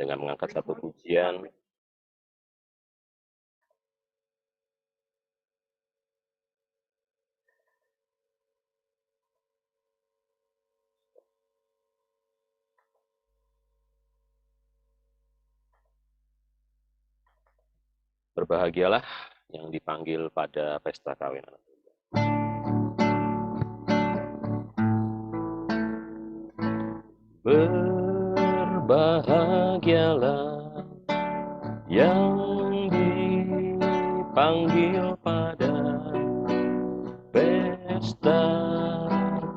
dengan mengangkat satu pujian. Berbahagialah yang dipanggil pada pesta kawin anak domba. Berbahagialah yang dipanggil pada pesta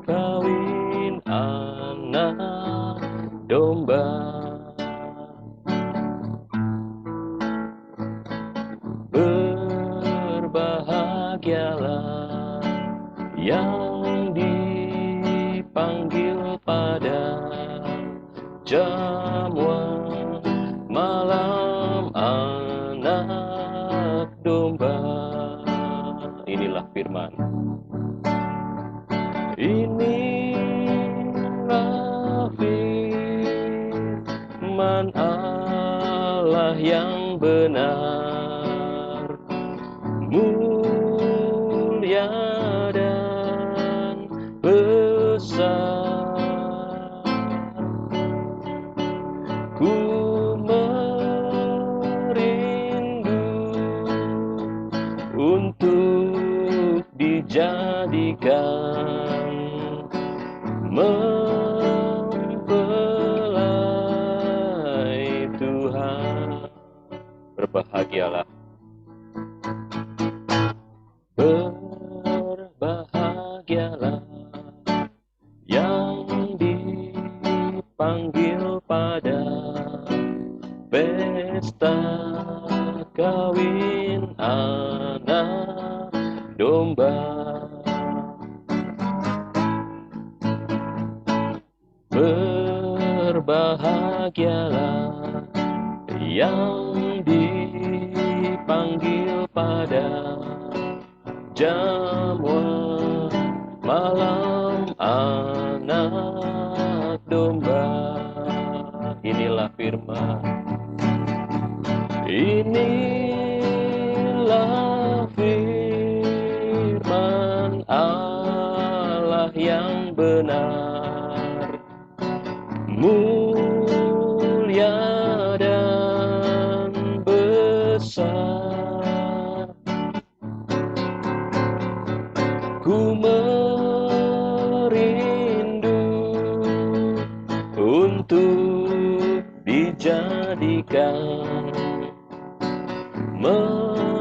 kawin anak domba. Berbahagialah yang dipanggil pada jamuan malam anak domba. Inilah firman. Inilah firman Allah yang benar, mulia dan besar. Ku merindu untuk dijadikan mempelai Tuhan. Berbahagialah. Berbahagialah yang dipanggil pada pesta kawin anak domba. Berbahagialah yang dipanggil pada jamuan malam anak domba. Inilah firman. Inilah firman Allah yang benar, mulia dan besar. Ku merindu untuk dijadikan mempelai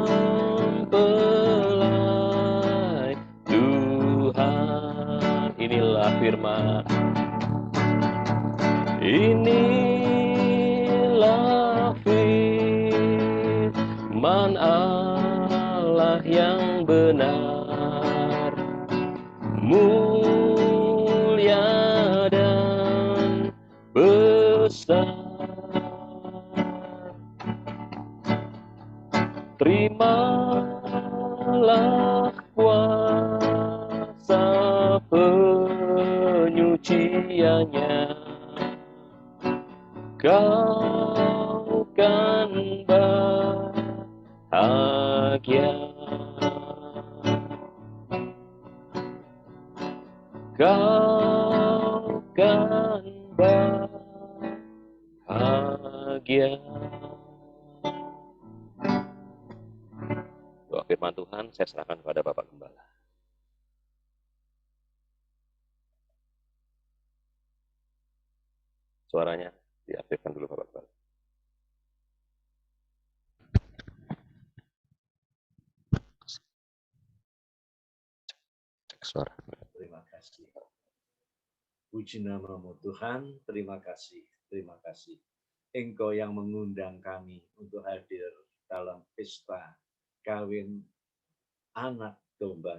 Tuhan. Inilah firman. Inilah firman Allah yang benar, mulia dan besar. Terimalah kuasa penyuciannya, kau kan bahagia. Kau kan bahagia. Doa firman Tuhan saya serahkan kepada Bapak Gembala. Suaranya diaktifkan dulu Bapak Gembala. Cek suara. Terima kasih. Puji namamu Tuhan, terima kasih, terima kasih. Engkau yang mengundang kami untuk hadir dalam pesta kawin anak domba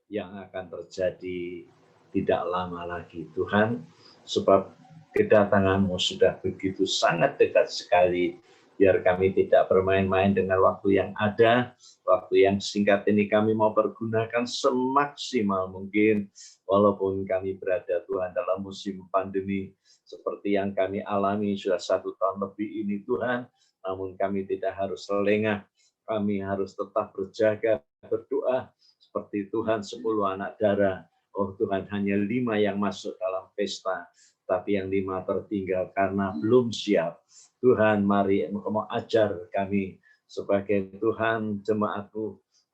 yang akan terjadi tidak lama lagi Tuhan, sebab kedatangan-Mu sudah begitu sangat dekat sekali. Biar kami tidak bermain-main dengan waktu yang ada, waktu yang singkat ini kami mau pergunakan semaksimal mungkin, walaupun kami berada Tuhan dalam musim pandemi, seperti yang kami alami sudah 1 tahun lebih ini Tuhan, namun kami tidak harus lengah, kami harus tetap berjaga, berdoa, seperti Tuhan 10 anak darah. Oh Tuhan, hanya 5 yang masuk dalam pesta, tapi yang 5 tertinggal karena belum siap. Tuhan, mari Engkau ajar kami sebagai Tuhan jemaat-Mu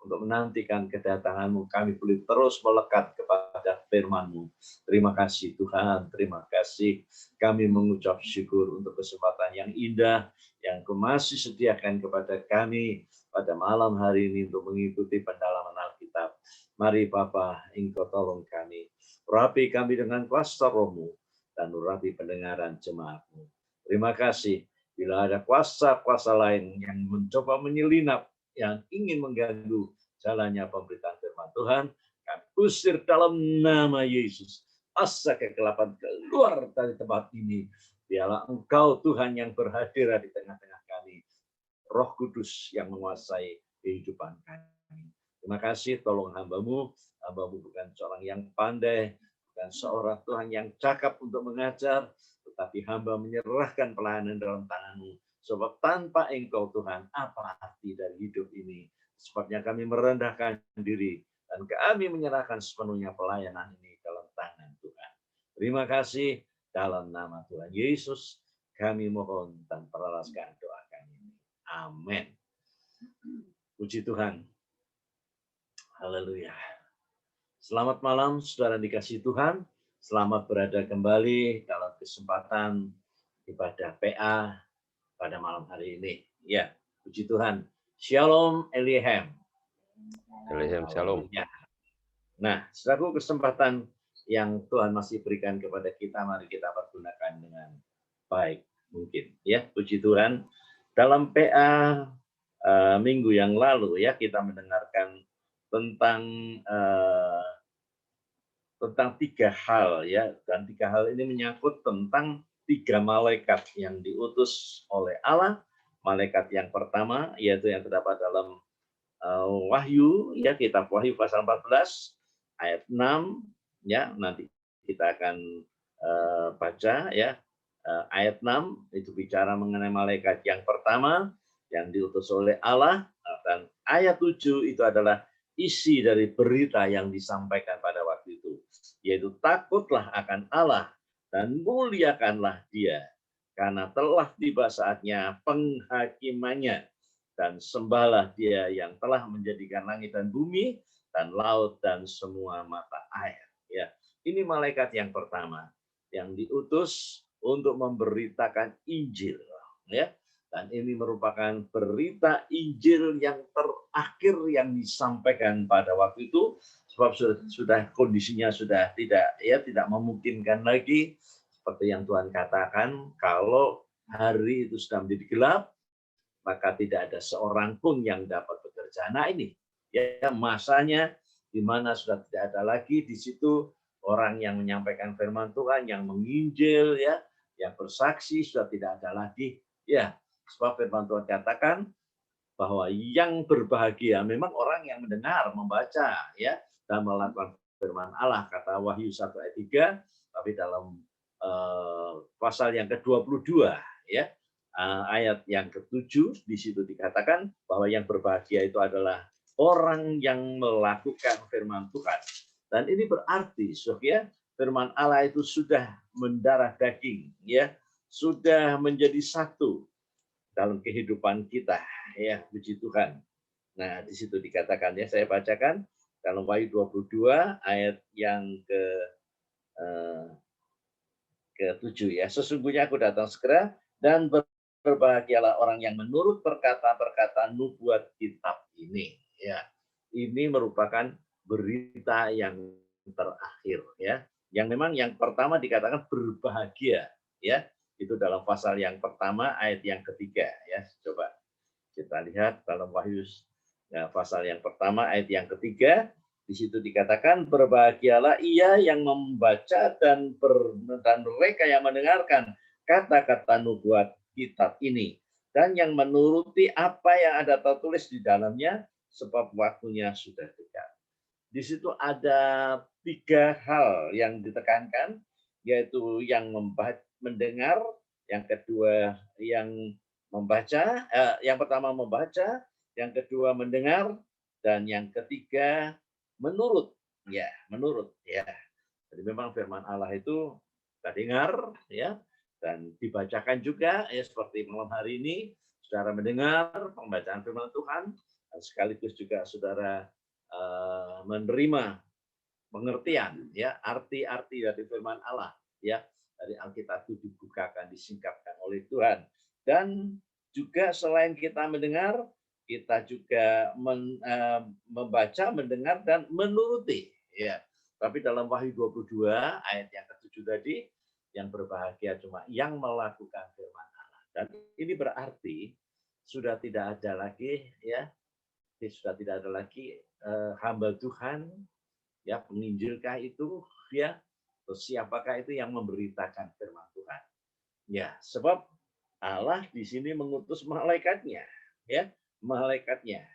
untuk menantikan kedatangan-Mu. Kami boleh terus melekat kepada firman-Mu. Terima kasih Tuhan, terima kasih. Kami mengucap syukur untuk kesempatan yang indah yang Kau masih sediakan kepada kami pada malam hari ini untuk mengikuti pendalaman Alkitab. Mari Bapa, Engkau tolong kami. Urapi kami dengan kuasa Roh-Mu dan urapi pendengaran jemaat-Mu. Terima kasih. Bila ada kuasa-kuasa lain yang mencoba menyelinap, yang ingin mengganggu jalannya pemberitaan firman Tuhan, kami usir dalam nama Yesus. Asa kegelapan keluar dari tempat ini. Biarlah Engkau Tuhan yang berhadir di tengah-tengah kami. Roh Kudus yang menguasai kehidupan kami. Terima kasih, tolong hamba-Mu. Hamba-Mu bukan seorang yang pandai, bukan seorang Tuhan yang cakap untuk mengajar, tetapi hamba menyerahkan pelayanan dalam tangan-Mu. Sebab tanpa Engkau Tuhan, apa arti dari hidup ini? Sebabnya kami merendahkan diri, dan kami menyerahkan sepenuhnya pelayanan ini dalam tangan Tuhan. Terima kasih, dalam nama Tuhan Yesus, kami mohon dan peralaskan doa kami. Amin. Puji Tuhan. Haleluya. Selamat malam, saudara dikasihi Tuhan. Selamat berada kembali dalam kesempatan ibadah PA pada malam hari ini. Ya, puji Tuhan. Shalom Elihem. Elihem, shalom. Nah, saudaraku, kesempatan yang Tuhan masih berikan kepada kita, mari kita pergunakan dengan baik mungkin. Ya, puji Tuhan. Dalam PA minggu yang lalu ya kita mendengarkan tentang 3 hal ya, dan 3 hal ini menyangkut tentang 3 malaikat yang diutus oleh Allah. Malaikat yang pertama yaitu yang terdapat dalam Wahyu ya, kitab Wahyu pasal 14 ayat 6 ya, nanti kita akan baca ya. Ayat 6 itu bicara mengenai malaikat yang pertama yang diutus oleh Allah, dan ayat 7 itu adalah isi dari berita yang disampaikan pada waktu itu, yaitu takutlah akan Allah dan muliakanlah Dia, karena telah tiba saatnya penghakimannya, dan sembahlah Dia yang telah menjadikan langit dan bumi dan laut dan semua mata air. Ya, ini malaikat yang pertama yang diutus untuk memberitakan Injil, ya. Dan ini merupakan berita Injil yang terakhir yang disampaikan pada waktu itu, sebab sudah kondisinya sudah tidak memungkinkan lagi, seperti yang Tuhan katakan, kalau hari itu sudah menjadi gelap, maka tidak ada seorang pun yang dapat bekerja. Nah ini ya masanya di mana sudah tidak ada lagi di situ orang yang menyampaikan firman Tuhan, yang menginjil ya, yang bersaksi, sudah tidak ada lagi ya. Sebab firman Tuhan katakan bahwa yang berbahagia memang orang yang mendengar, membaca ya, dan melakukan firman Allah, kata Wahyu 1 ayat 3, tapi dalam pasal yang ke-22 ya, ayat yang ke-7 di situ dikatakan bahwa yang berbahagia itu adalah orang yang melakukan firman Tuhan. Dan ini berarti ya, firman Allah itu sudah mendarah daging ya, sudah menjadi satu dalam kehidupan kita ya, puji Tuhan. Nah, di situ dikatakan ya, saya bacakan dalam Wahyu 22 ayat yang ke-7 ya. Sesungguhnya aku datang segera, dan berbahagialah orang yang menurut perkataan-perkataan nubuat kitab ini ya. Ini merupakan berita yang terakhir ya. Yang memang yang pertama dikatakan berbahagia ya. Itu dalam pasal yang pertama ayat yang ketiga ya. Coba kita lihat dalam Wahyu ya, pasal yang pertama ayat yang ketiga, di situ dikatakan berbahagialah ia yang membaca dan mereka yang mendengarkan kata-kata nubuat kitab ini, dan yang menuruti apa yang ada tertulis di dalamnya, sebab waktunya sudah dekat. Di situ ada 3 hal yang ditekankan, yaitu yang mendengar, yang kedua yang membaca, yang pertama membaca, yang kedua mendengar, dan yang ketiga menurut. Ya, menurut ya. Jadi memang firman Allah itu kita dengar ya, dan dibacakan juga ya, seperti malam hari ini saudara mendengar pembacaan firman Tuhan, dan sekaligus juga saudara menerima pengertian ya, arti-arti dari firman Allah ya, dari Alkitab itu dibukakan, disingkapkan oleh Tuhan. Dan juga selain kita mendengar, kita juga membaca, mendengar, dan menuruti ya. Tapi dalam Wahyu 22 ayat yang ke-7 tadi, yang berbahagia cuma yang melakukan firman Allah. Dan ini berarti sudah tidak ada lagi ya, sudah tidak ada lagi hamba Tuhan ya, penginjilkah itu ya, atau siapakah itu yang memberitakan firman Tuhan ya, sebab Allah di sini mengutus malaikatnya ya, malaikatnya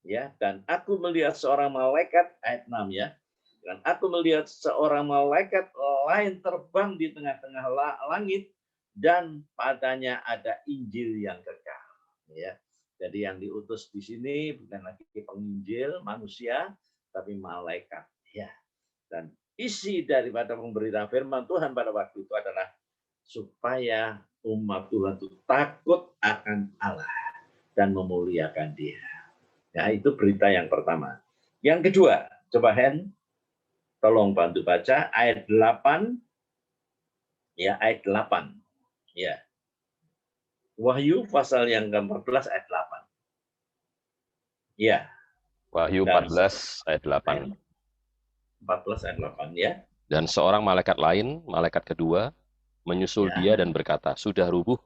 ya. Dan aku melihat seorang malaikat, ayat 6 ya, dan aku melihat seorang malaikat lain terbang di tengah-tengah langit, dan padanya ada Injil yang kekal ya. Jadi yang diutus di sini bukan lagi penginjil manusia, tapi malaikat ya. Dan isi daripada pemberitaan firman Tuhan pada waktu itu adalah supaya umat Tuhan itu takut akan Allah dan memuliakan Dia. Ya, itu berita yang pertama. Yang kedua, coba Hen, tolong bantu baca ayat 8. Ya, ayat 8. Ya. Wahyu pasal yang ke-14 ayat 8. Ya. Wahyu 14 ayat 8. 14 ayat 8 ya. Dan seorang malaikat lain, malaikat kedua, menyusul Ya. dia dan berkata, sudah rubuh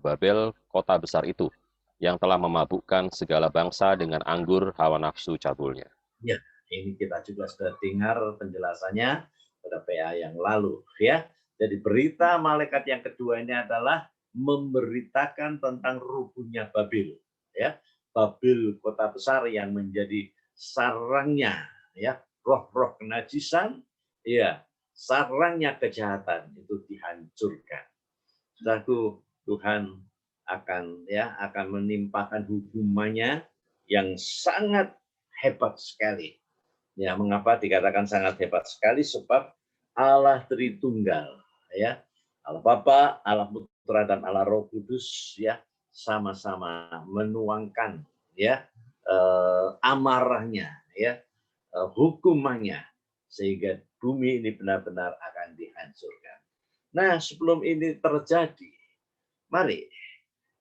Babel, kota besar itu, yang telah memabukkan segala bangsa dengan anggur hawa nafsu cabulnya. Ya, ini kita juga sudah dengar penjelasannya pada PA yang lalu ya. Jadi berita malaikat yang kedua ini adalah memberitakan tentang rubuhnya Babel ya. Babel kota besar yang menjadi sarangnya ya, roh-roh kenajisan ya, sarangnya kejahatan itu dihancurkan. Saudaraku, Tuhan akan menimpakan hukumannya yang sangat hebat sekali. Ya, mengapa dikatakan sangat hebat sekali? Sebab Allah Tritunggal, ya, Allah Bapa, Allah Putra, dan Allah Roh Kudus, ya, sama-sama menuangkan, ya, amarahnya, ya, hukumannya, sehingga bumi ini benar-benar akan dihancurkan. Nah, sebelum ini terjadi, mari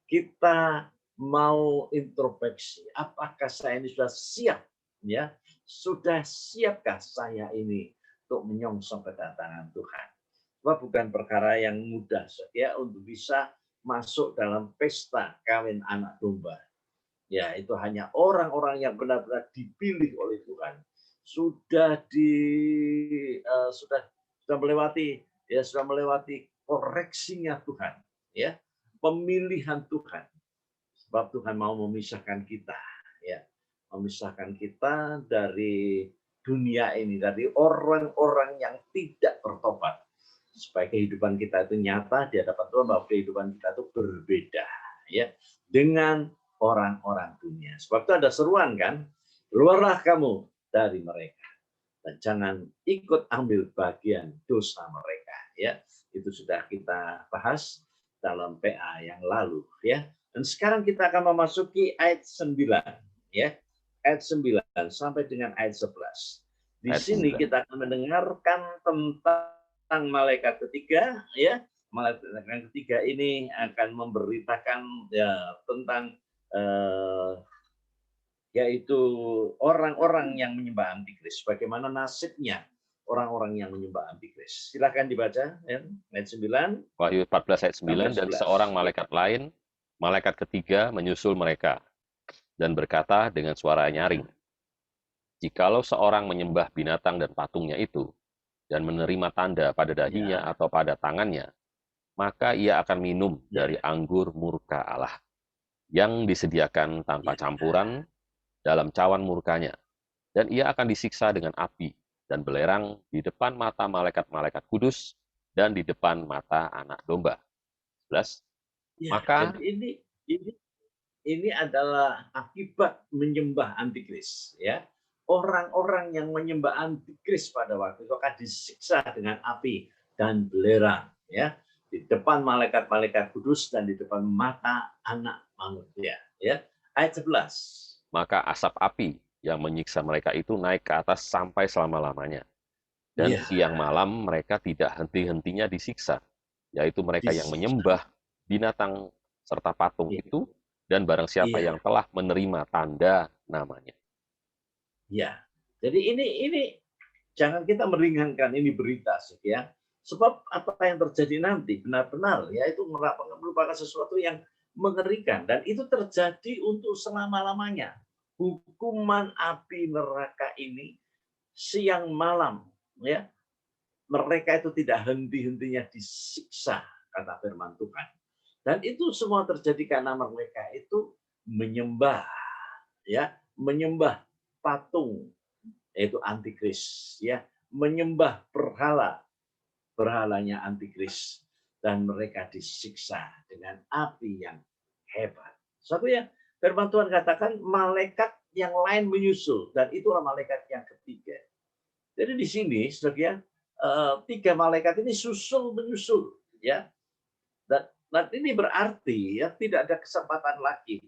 kita mau introspeksi, apakah saya ini sudah siap, ya? Sudah siapkah saya ini untuk menyongsong kedatangan Tuhan? Sebab bukan perkara yang mudah ya untuk bisa masuk dalam pesta kawin anak domba. Ya, itu hanya orang-orang yang benar-benar dipilih oleh Tuhan. Sudah melewati koreksinya Tuhan, ya, pemilihan Tuhan. Sebab Tuhan mau memisahkan kita, ya, memisahkan kita dari dunia ini, dari orang-orang yang tidak bertobat, supaya kehidupan kita itu nyata di hadapan Tuhan, bahwa kehidupan kita itu berbeda, ya, dengan orang-orang dunia. Sebab itu ada seruan kan, keluarlah kamu dari mereka dan jangan ikut ambil bagian dosa mereka, ya. Itu sudah kita bahas dalam PA yang lalu, ya. Dan sekarang kita akan memasuki ayat 9, ya. Ayat 9 sampai dengan ayat 11. Di sini kita akan mendengarkan tentang malaikat ketiga, ya. Malaikat ketiga ini akan memberitakan ya tentang yaitu orang-orang yang menyembah antikris. Bagaimana nasibnya orang-orang yang menyembah antikris? Silakan dibaca, ya, ayat 9. Wahyu 14 ayat 9, dan seorang malaikat lain, malaikat ketiga menyusul mereka dan berkata dengan suara nyaring, jikalau seorang menyembah binatang dan patungnya itu dan menerima tanda pada dahinya atau pada tangannya, maka ia akan minum dari anggur murka Allah yang disediakan tanpa campuran dalam cawan murkanya, dan ia akan disiksa dengan api dan belerang di depan mata malaikat-malaikat kudus dan di depan mata anak domba. 11. Ya, Maka jadi ini adalah akibat menyembah antikris, ya. Orang-orang yang menyembah antikris pada waktu itu akan disiksa dengan api dan belerang, ya, di depan malaikat-malaikat kudus dan di depan mata anak manusia, ya. Ayat 11. maka asap api yang menyiksa mereka itu naik ke atas sampai selama-lamanya. Dan Ya, siang malam mereka tidak henti-hentinya disiksa, yaitu mereka yang disiksa. menyembah binatang serta patung Iya, itu, dan barang siapa iya, yang telah menerima tanda namanya. iya. Jadi ini jangan kita meringankan ini berita, ya. Sebab apa yang terjadi nanti benar-benar ya itu merupakan sesuatu yang mengerikan dan itu terjadi untuk selama-lamanya. Hukuman api neraka ini siang malam, ya. Mereka itu tidak henti-hentinya disiksa, kata firman Tuhan. Dan itu semua terjadi karena mereka itu menyembah, ya, menyembah patung, yaitu antikris, ya, menyembah berhalanya antikris, dan mereka disiksa dengan api yang hebat. Satu ya, firman Tuhan katakan malaikat yang lain menyusul, dan itulah malaikat yang ketiga. Jadi di sini, saudara, tiga malaikat ini susul menyusul, ya. Dan ini berarti ya tidak ada kesempatan lagi.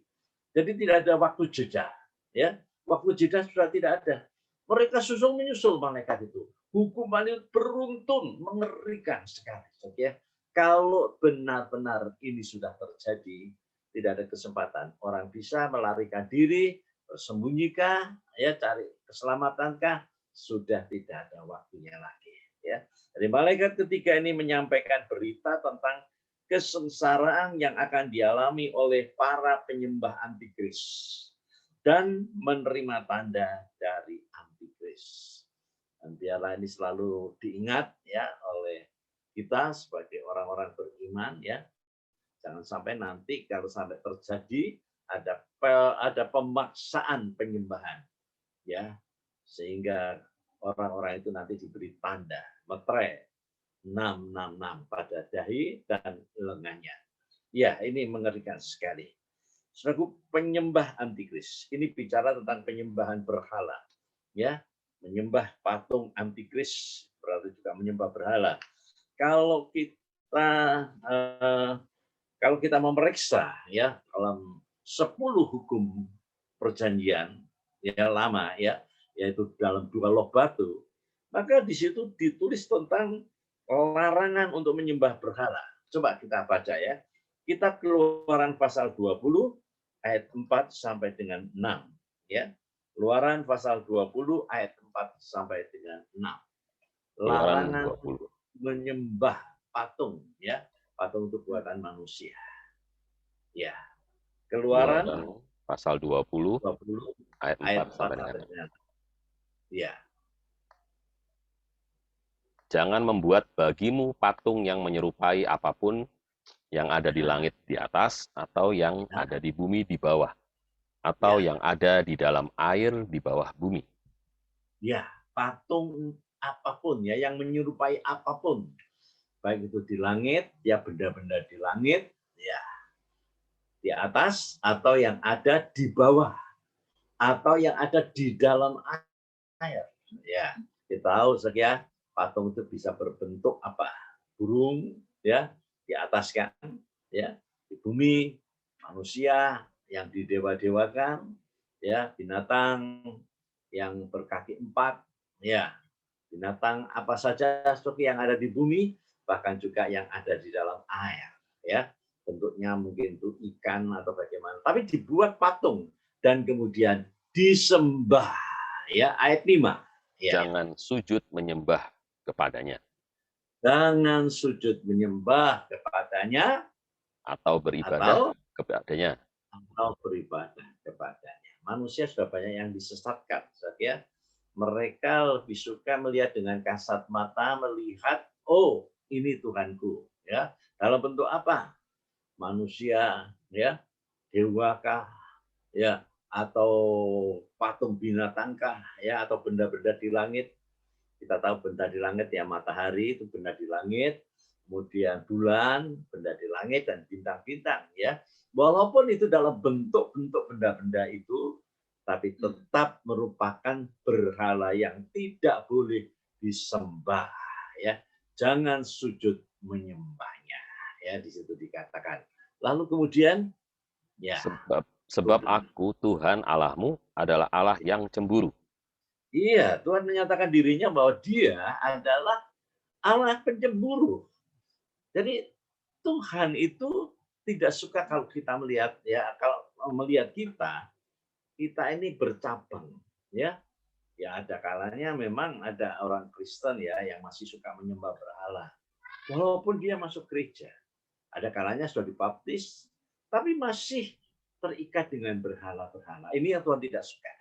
Jadi tidak ada waktu jeda, ya. Waktu jeda sudah tidak ada. Mereka susul menyusul malaikat itu. Hukuman itu beruntun, mengerikan sekali, ya. Kalau benar-benar ini sudah terjadi, tidak ada kesempatan. Orang bisa melarikan diri, bersembunyikan, ya, cari keselamatankah, sudah tidak ada waktunya lagi, ya. Jadi malaikat ketiga ini menyampaikan berita tentang kesengsaraan yang akan dialami oleh para penyembah antikris dan menerima tanda dari antikris. Dan biarlah ini selalu diingat ya oleh kita sebagai orang-orang beriman, ya. Jangan sampai nanti kalau sampai terjadi ada pemaksaan penyembahan, ya, sehingga orang-orang itu nanti diberi tanda metre 666 pada dahi dan lengannya. Ya, ini mengerikan sekali. Saudaraku, penyembah antikris. Ini bicara tentang penyembahan berhala, ya, menyembah patung antikris berarti juga menyembah berhala. Kalau kita memeriksa ya dalam 10 hukum perjanjian ya lama ya, yaitu dalam 2 loh batu, maka di situ ditulis tentang larangan untuk menyembah berhala. Coba kita baca ya. Kitab Keluaran pasal 20 ayat 4 sampai dengan 6 ya. Keluaran pasal 20 ayat 4 sampai dengan 6. Keluaran Larangan 20. untuk menyembah patung ya. Patung itu buatan manusia. Ya. Keluaran Keluaran pasal 20 20 ayat 4 ayat 4 sampai sampai dengan 6. dengan. Ya. Jangan membuat bagimu patung yang menyerupai apapun yang ada di langit di atas, atau yang ada di bumi di bawah, atau Ya. yang ada di dalam air di bawah bumi. Ya, patung apapun ya yang menyerupai apapun. Baik itu di langit, ya benda-benda di langit, ya di atas, atau yang ada di bawah, atau yang ada di dalam air. Ya, kita tahu ya, patung itu bisa berbentuk apa? Burung, ya, di atas kan, ya, di bumi, manusia yang didewa-dewakan, ya, binatang yang berkaki 4, ya, binatang apa saja seperti yang ada di bumi, bahkan juga yang ada di dalam air, ya. Bentuknya mungkin itu ikan atau bagaimana, tapi dibuat patung dan kemudian disembah, ya. Ayat 5. Ya. Jangan sujud menyembah kepadanya, Jangan sujud menyembah kepadanya atau beribadah atau kepadanya. beribadah kepadanya. Manusia sudah banyak yang disesatkan, ya. Mereka lebih suka melihat dengan kasat mata, melihat, oh ini Tuhanku, ya. Dalam bentuk apa? Manusia, ya, dewakah, ya, atau patung binatangkah, ya, atau benda-benda di langit. Kita tahu benda di langit ya matahari itu benda di langit, kemudian bulan, benda di langit dan bintang-bintang ya. Walaupun itu dalam bentuk-bentuk benda-benda itu, tapi tetap merupakan berhala yang tidak boleh disembah ya. Jangan sujud menyembahnya ya, di situ dikatakan. Lalu kemudian ya, Sebab aku Tuhan Allahmu adalah Allah yang cemburu. iya, Tuhan menyatakan dirinya bahwa Dia adalah Allah pencemburu. Jadi Tuhan itu tidak suka kalau kita melihat ya, kalau melihat kita ini bercabang ya. Ya ada kalanya memang ada orang Kristen ya yang masih suka menyembah berhala. Walaupun dia masuk gereja. Ada kalanya sudah dibaptis tapi masih terikat dengan berhala-berhala. Ini yang Tuhan tidak suka.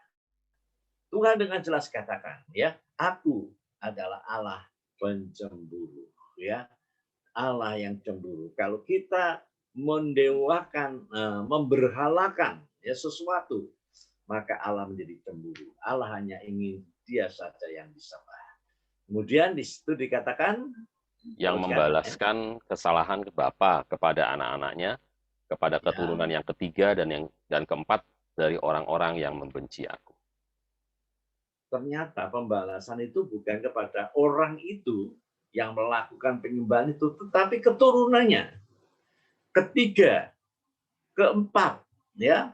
Tuhan dengan jelas katakan ya, aku adalah Allah pencemburu ya. Allah yang cemburu. Kalau kita mendewakan, memberhalakan ya sesuatu, maka Allah menjadi cemburu. Allah hanya ingin Dia saja yang disembah. Kemudian di situ dikatakan yang membalaskan kesalahan ke Bapa kepada anak-anaknya, kepada keturunan yang ketiga dan keempat dari orang-orang yang membenci aku. Ternyata pembalasan itu bukan kepada orang itu yang melakukan penyembahan itu, tetapi keturunannya. Ketiga, keempat, ya,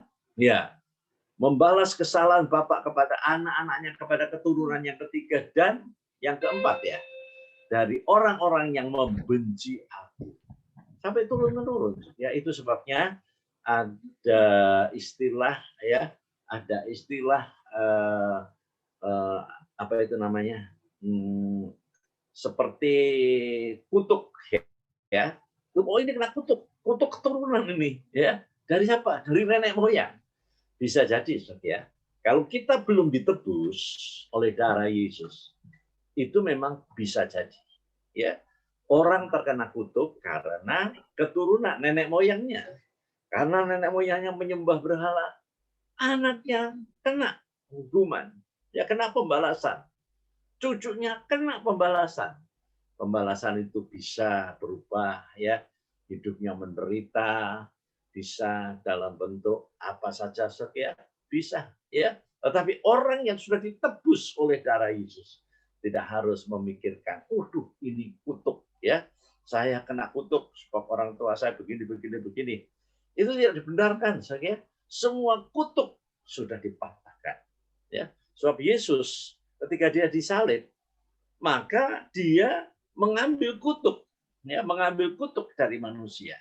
membalas kesalahan bapak kepada anak-anaknya, kepada keturunan yang ketiga dan yang keempat ya, dari orang-orang yang membenci aku sampai turun-menurun. Ya itu sebabnya ada istilah ya, ada istilah apa itu namanya, seperti kutuk ya. Oh ini kena kutuk keturunan ini ya. Dari siapa? Dari nenek moyang. Bisa jadi ya. Kalau kita belum ditebus oleh darah Yesus, itu memang bisa jadi ya. Orang terkena kutuk karena keturunan nenek moyangnya. Karena nenek moyangnya menyembah berhala, anaknya kena hukuman. Ya kena pembalasan. Cucunya kena pembalasan. Pembalasan itu bisa berubah ya, hidupnya menderita, bisa dalam bentuk apa saja ya, bisa ya. Tetapi orang yang sudah ditebus oleh darah Yesus tidak harus memikirkan, waduh ini kutuk ya, saya kena kutuk sebab orang tua saya begini begini begini. Itu tidak dibenarkan, ya. Semua kutuk sudah dipatahkan ya. Sebab Yesus ketika dia disalib, maka dia mengambil kutuk, ya, mengambil kutuk dari manusia.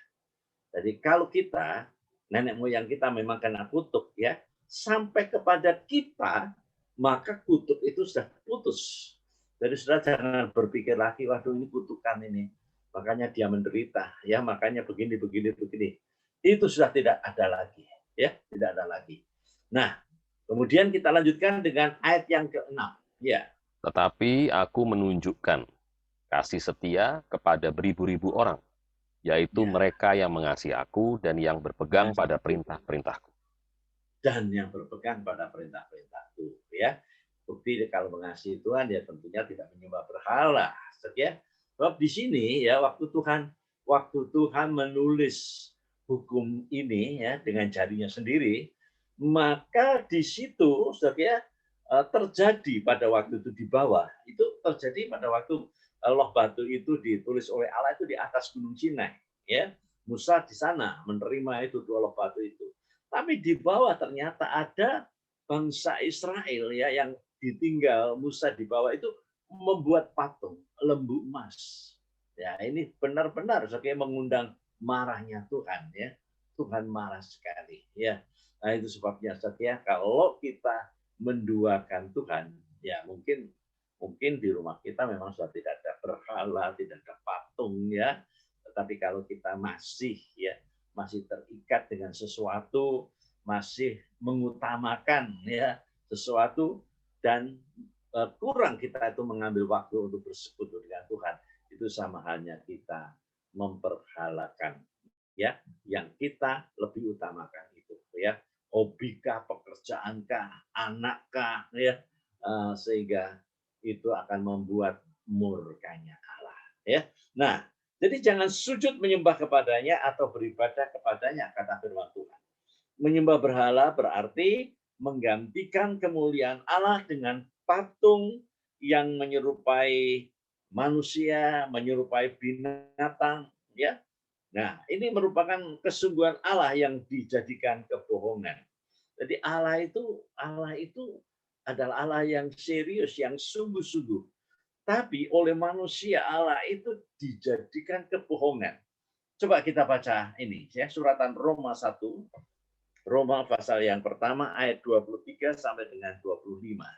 Jadi kalau kita, nenek moyang kita memang kena kutuk, ya, sampai kepada kita, maka kutuk itu sudah putus. Jadi sudah jangan berpikir lagi, waduh ini kutukan ini, makanya dia menderita, ya, makanya begini, begini, begini. Itu sudah tidak ada lagi, ya, tidak ada lagi. Nah, kemudian kita lanjutkan dengan ayat yang ke-6, ya. Tetapi aku menunjukkan kasih setia kepada beribu-ribu orang, yaitu mereka yang mengasihi aku dan yang berpegang pada perintah-perintahku. Dan yang berpegang pada perintah-perintahku. Ya. Bukti kalau mengasihi Tuhan, ya tentunya tidak menyembah berhala. Ya. Sebab di sini ya waktu Tuhan menulis hukum ini ya dengan jarinya sendiri, maka di situ ya, terjadi pada waktu itu di bawah, itu terjadi pada waktu loh batu itu ditulis oleh Allah itu di atas Gunung Sinai, ya. Musa di sana menerima itu dua loh batu itu. Tapi di bawah ternyata ada bangsa Israel ya yang ditinggal Musa di bawah itu membuat patung lembu emas. Ya, ini benar-benar sebagai mengundang marahnya Tuhan ya. Tuhan marah sekali ya. Nah, itu sebabnya setia kalau kita menduakan Tuhan, ya mungkin di rumah kita memang sudah tidak ada berhala, tidak ada patung ya. Tetapi kalau kita masih terikat dengan sesuatu, masih mengutamakan ya sesuatu dan kurang kita itu mengambil waktu untuk bersekutu dengan Tuhan, itu sama halnya kita memperhalakan ya yang kita lebih utamakan itu ya, hobikah, pekerjaankah, anakkah ya, sehingga itu akan membuat murkanya Allah ya. Nah, Jadi jangan sujud menyembah kepadanya atau beribadah kepadanya, kata firman Tuhan. Menyembah berhala berarti menggantikan kemuliaan Allah dengan patung yang menyerupai manusia, menyerupai binatang, ya. Nah, ini merupakan kesungguhan Allah yang dijadikan kebohongan. Jadi Allah itu adalah Allah yang serius, yang sungguh-sungguh. Tapi oleh manusia Allah itu dijadikan kebohongan. Coba kita baca ini ya, suratan Roma 1, Roma pasal yang pertama ayat 23 sampai dengan 25.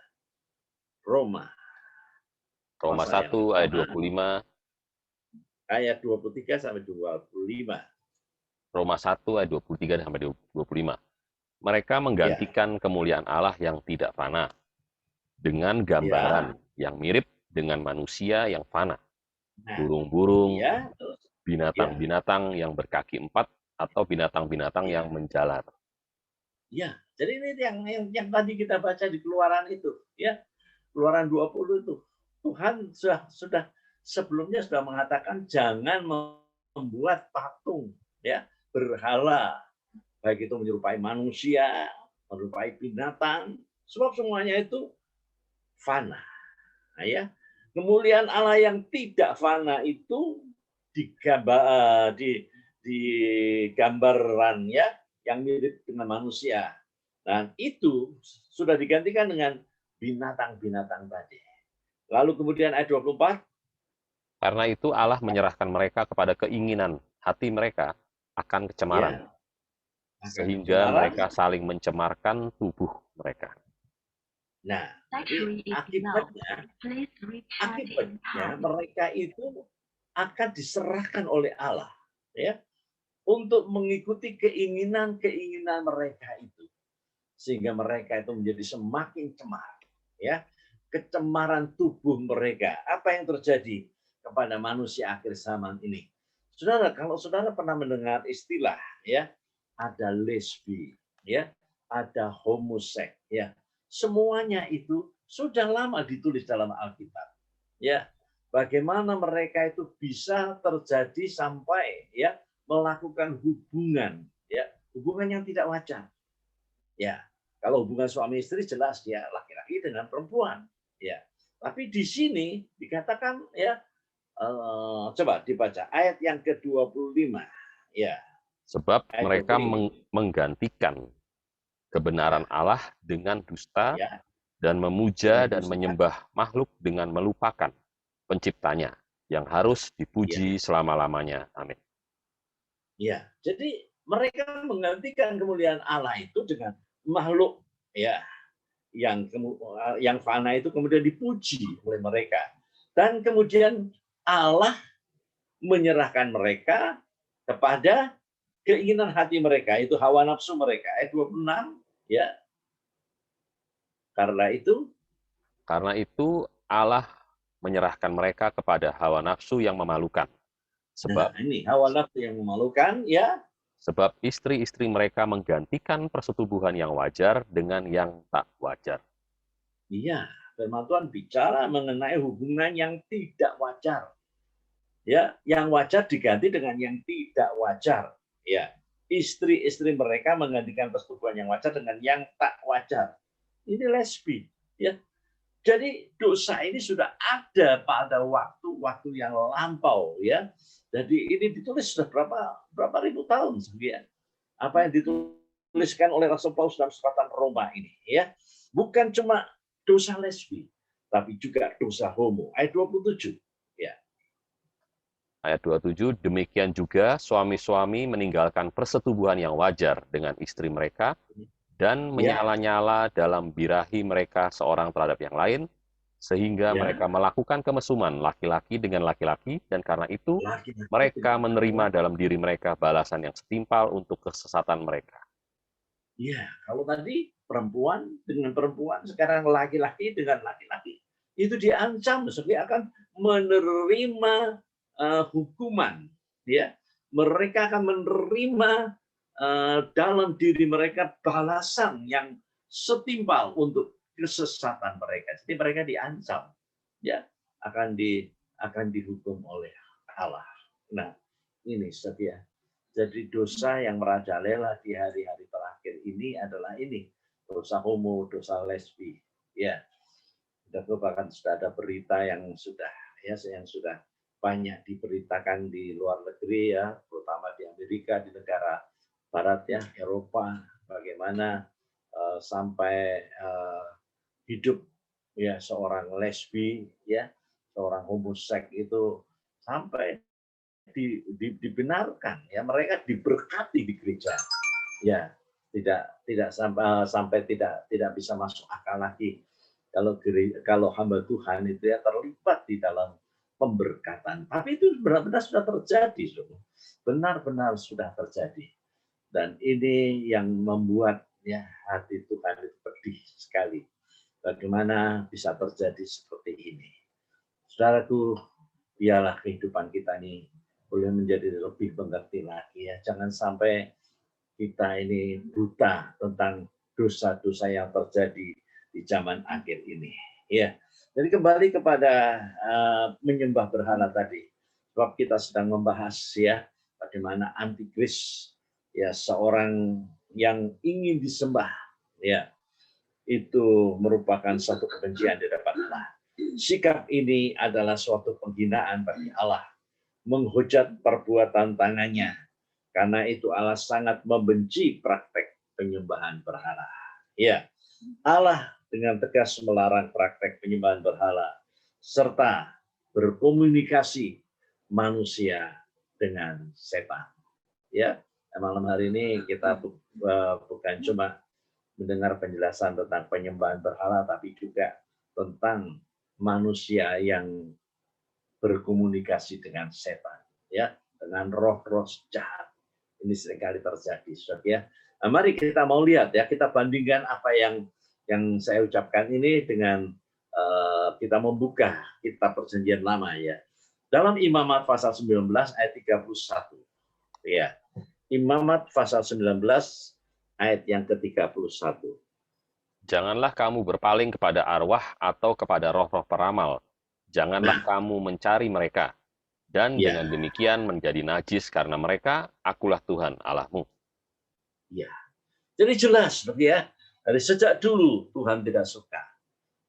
Roma Roma pasal yang 1 ayat pertama 25, ayat 23 sampai 25. Roma 1 ayat 23 sampai 25. Mereka Ya, menggantikan kemuliaan Allah yang tidak fana dengan ya. gambaran yang mirip dengan manusia yang fana, Nah, burung-burung, ya, terus ya, binatang-binatang yang berkaki empat, atau binatang-binatang ya. yang menjalar. Ya, jadi ini yang tadi kita baca di Keluaran itu, ya. Keluaran 20 itu. Tuhan sudah sebelumnya sudah mengatakan jangan membuat patung, ya, berhala, baik itu menyerupai manusia, menyerupai binatang, sebab semuanya itu fana. Nah, ya. Kemuliaan Allah yang tidak fana itu digambar di gambaran ya yang mirip dengan manusia. Dan itu sudah digantikan dengan binatang-binatang tadi. Lalu kemudian ayat 24, Karena itu Allah menyerahkan mereka kepada keinginan hati mereka akan kecemaran, ya, akan sehingga kecemaran. mereka saling mencemarkan tubuh mereka. Nah, jadi akibatnya mereka itu akan diserahkan oleh Allah, ya, untuk mengikuti keinginan-keinginan mereka itu, sehingga mereka itu menjadi semakin cemar, ya, kecemaran tubuh mereka. Apa yang terjadi kepada manusia akhir zaman ini? Saudara, kalau saudara pernah mendengar istilah, ya, ada lesbi, ya, ada homoseks, ya, semuanya itu sudah lama ditulis dalam Alkitab, ya. Bagaimana mereka itu bisa terjadi sampai ya melakukan hubungan, ya, hubungan yang tidak wajar. Ya, kalau hubungan suami istri jelas dia laki-laki dengan perempuan, ya. Tapi di sini dikatakan ya, coba dibaca ayat yang ke-25, ya, Sebab ayat mereka 25, menggantikan kebenaran ya, Allah dengan dusta ya, dan memuja dengan dan dusta, menyembah makhluk dengan melupakan penciptanya yang harus ya, dipuji selama-lamanya. Amin. ya. Jadi mereka menggantikan kemuliaan Allah itu dengan makhluk, ya, yang fana itu kemudian dipuji oleh mereka. Dan kemudian Allah menyerahkan mereka kepada keinginan hati mereka, itu hawa nafsu mereka. Ayat 26, ya. Karena itu Allah menyerahkan mereka kepada hawa nafsu yang memalukan. Nah Sebab ini hawa nafsu yang memalukan, ya. sebab istri-istri mereka menggantikan persetubuhan yang wajar dengan yang tak wajar. Iya, firman Tuhan bicara mengenai hubungan yang tidak wajar. Ya, yang wajar diganti dengan yang tidak wajar. Ya, istri-istri mereka menggantikan persetubuhan yang wajar dengan yang tak wajar. Ini lesbi, ya. Jadi dosa ini sudah ada pada waktu-waktu yang lampau, ya. Jadi ini ditulis sudah berapa ribu tahun sekian. Apa yang dituliskan oleh Rasul Paulus dalam suratan Roma ini, ya. Bukan cuma dosa lesbi, tapi juga dosa homo. Ayat 27. Ya. Ayat 27, demikian juga suami-suami meninggalkan persetubuhan yang wajar dengan istri mereka dan Ya, menyala-nyala dalam birahi mereka seorang terhadap yang lain, sehingga ya. mereka melakukan kemesuman laki-laki dengan laki-laki, dan karena itu Laki-laki mereka dengan menerima laki-laki. dalam diri mereka balasan yang setimpal untuk kesesatan mereka. Ya, kalau tadi perempuan dengan perempuan, sekarang laki-laki dengan laki-laki. Itu diancam supaya akan menerima hukuman, ya. Mereka akan menerima dalam diri mereka balasan yang setimpal untuk kesesatan mereka. Jadi mereka diancam, ya, akan dihukum oleh Allah. Nah, ini setia. Jadi dosa yang merajalela di hari-hari terakhir ini adalah ini, dosa homo, dosa lesbi. Ya, bahkan sudah ada berita yang sudah banyak diberitakan di luar negeri ya, terutama di Amerika, di negara Barat ya, Eropa, bagaimana sampai hidup ya seorang lesbi ya, seorang homoseks itu sampai dibenarkan ya, mereka diberkati di gereja ya, tidak sampai tidak bisa masuk akal lagi kalau hamba Tuhan itu ya terlibat di dalam pemberkatan. Tapi itu benar-benar sudah terjadi, benar-benar sudah terjadi. Dan ini yang membuat ya hati Tuhan itu pedih sekali. Bagaimana bisa terjadi seperti ini? Saudaraku, biarlah kehidupan kita ini boleh menjadi lebih mengerti lagi ya. Jangan sampai kita ini buta tentang dosa-dosa yang terjadi di zaman akhir ini. Ya, jadi kembali kepada menyembah berhala tadi, sebab kita sedang membahas ya bagaimana antikris ya seorang yang ingin disembah ya itu merupakan satu kebencian di hadapan Allah. Sikap ini adalah suatu penghinaan bagi Allah, menghujat perbuatan tangannya, karena itu Allah sangat membenci praktek penyembahan berhala. Ya, Allah dengan tegas melarang praktek penyembahan berhala serta berkomunikasi manusia dengan setan. Ya, malam hari ini kita bukan cuma mendengar penjelasan tentang penyembahan berhala, tapi juga tentang manusia yang berkomunikasi dengan setan, ya, dengan roh-roh jahat. Ini seringkali terjadi, saudara ya. Nah, mari kita mau lihat ya, kita bandingkan apa yang saya ucapkan ini dengan kita membuka kitab Perjanjian Lama ya. Dalam Imamat pasal 19 ayat 31. Ya. Imamat pasal 19 ayat yang ke-31. Janganlah kamu berpaling kepada arwah atau kepada roh-roh peramal. Janganlah kamu mencari mereka. Dan Ya, dengan demikian menjadi najis karena mereka, akulah Tuhan Allahmu. ya. Jadi jelas, ya, dari sejak dulu Tuhan tidak suka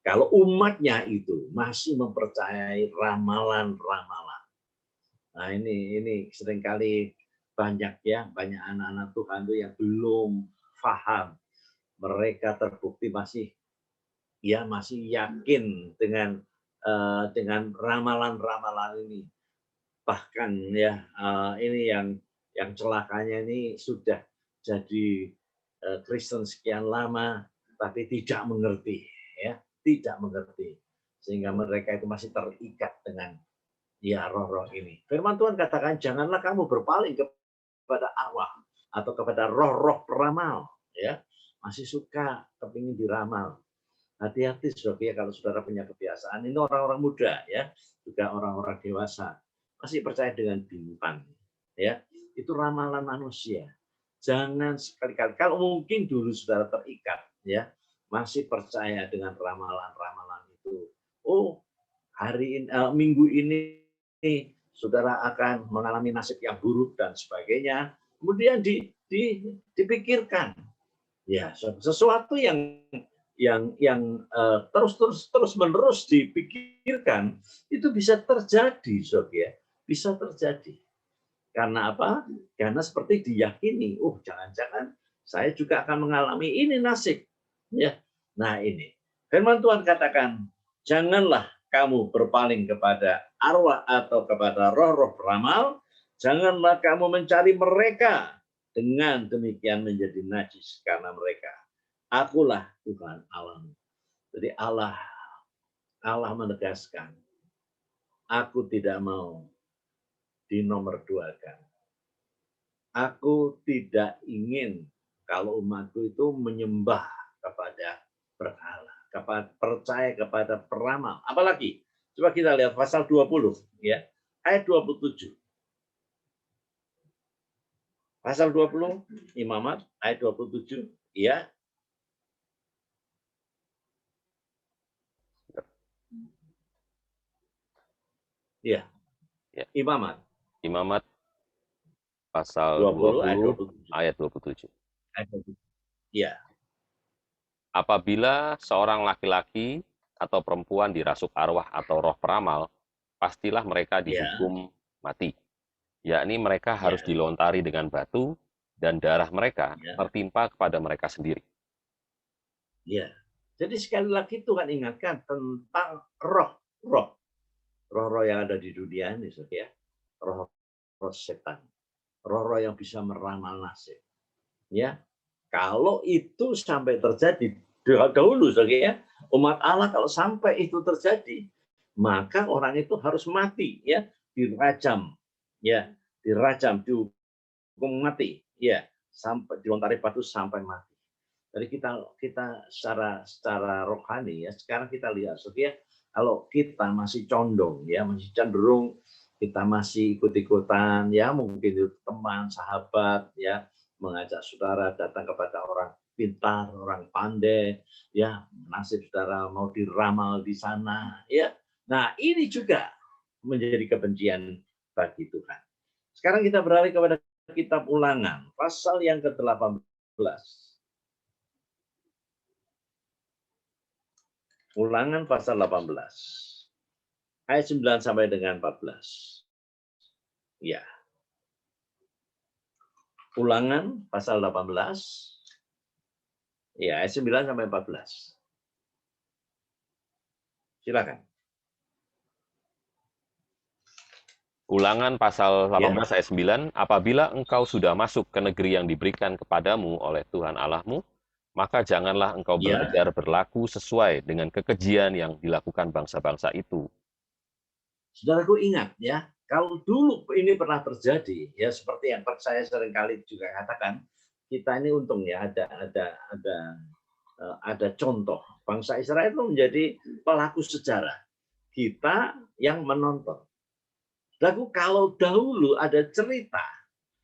kalau umatnya itu masih mempercayai ramalan-ramalan. Nah ini seringkali banyak ya, banyak anak-anak Tuhan itu yang belum paham. Mereka terbukti masih yakin dengan ramalan-ramalan ini. Bahkan ya ini yang celakanya ini sudah jadi Kristen sekian lama tapi tidak mengerti ya, tidak mengerti, sehingga mereka itu masih terikat dengan ya roh-roh ini. Firman Tuhan katakan janganlah kamu berpaling kepada arwah atau kepada roh-roh peramal ya, masih suka kepingin diramal. Hati-hati saudara ya, kalau saudara punya kebiasaan, ini orang-orang muda ya, juga orang-orang dewasa masih percaya dengan bintang ya, itu ramalan manusia. Jangan sekali-kali, kalau mungkin dulu saudara terikat ya, masih percaya dengan ramalan-ramalan itu. Oh, hari ini minggu ini saudara akan mengalami nasib yang buruk dan sebagainya. Kemudian dipikirkan ya sesuatu yang terus menerus dipikirkan itu bisa terjadi, ya, bisa terjadi. Karena apa? Karena seperti diyakini, jangan-jangan saya juga akan mengalami ini nasib, ya. Nah ini, firman Tuhan katakan, janganlah kamu berpaling kepada arwah atau kepada roh-roh peramal, janganlah kamu mencari mereka, dengan demikian menjadi najis karena mereka. Akulah Tuhan Allahmu. Jadi Allah menegaskan, aku tidak mau dinomorduakan. Aku tidak ingin kalau umatku itu menyembah kepada berhala, percaya kepada peramal. Apalagi, coba kita lihat pasal 20, ya, ayat 27. Pasal 20, Imamat, ayat 27, ya. Ya, Ya. Imamat. Imamat pasal 20 ayat 20 27. ayat 27. Ayat 27. Ya, Apabila seorang laki-laki atau perempuan dirasuk arwah atau roh peramal, pastilah mereka ya, dihukum mati. Yakni mereka harus ya, dilontari dengan batu dan darah mereka ya, tertimpa kepada mereka sendiri. ya. Jadi sekali lagi Tuhan ingatkan tentang roh-roh. Roh-roh yang ada di dunia ini, ya. Roh-roh setan. Roh-roh yang bisa meramal nasib. Ya, kalau itu sampai terjadi dahulu, ya, umat Allah kalau sampai itu terjadi, maka orang itu harus mati, ya, dirajam, ya, dihukum mati, ya, sampai dilontari batu sampai mati. Jadi kita secara rohani, ya, sekarang kita lihat, ya, kalau kita masih condong, ya, masih cenderung kita masih ikut-ikutan, ya, mungkin itu teman, sahabat, ya, mengajak saudara datang kepada orang pintar, orang pandai, ya, nasib saudara mau diramal di sana, ya. Nah, ini juga menjadi kebencian bagi Tuhan. Sekarang kita beralih kepada kitab Ulangan, pasal yang ke-18. Ulangan pasal 18. Ayat 9 sampai dengan 14. Ya. Ulangan pasal 18. Ya, ayat 9 sampai 14. Silakan. Ulangan pasal Ya. 18 ayat 9, apabila engkau sudah masuk ke negeri yang diberikan kepadamu oleh Tuhan Allahmu, maka janganlah engkau Ya. belajar berlaku sesuai dengan kekejian yang dilakukan bangsa-bangsa itu. Saudaraku ingat, ya, kalau dulu ini pernah terjadi, ya, seperti yang saya seringkali juga katakan, kita ini untung, ya, ada contoh bangsa Israel itu menjadi pelaku sejarah. Kita yang menonton. Lalu kalau dahulu ada cerita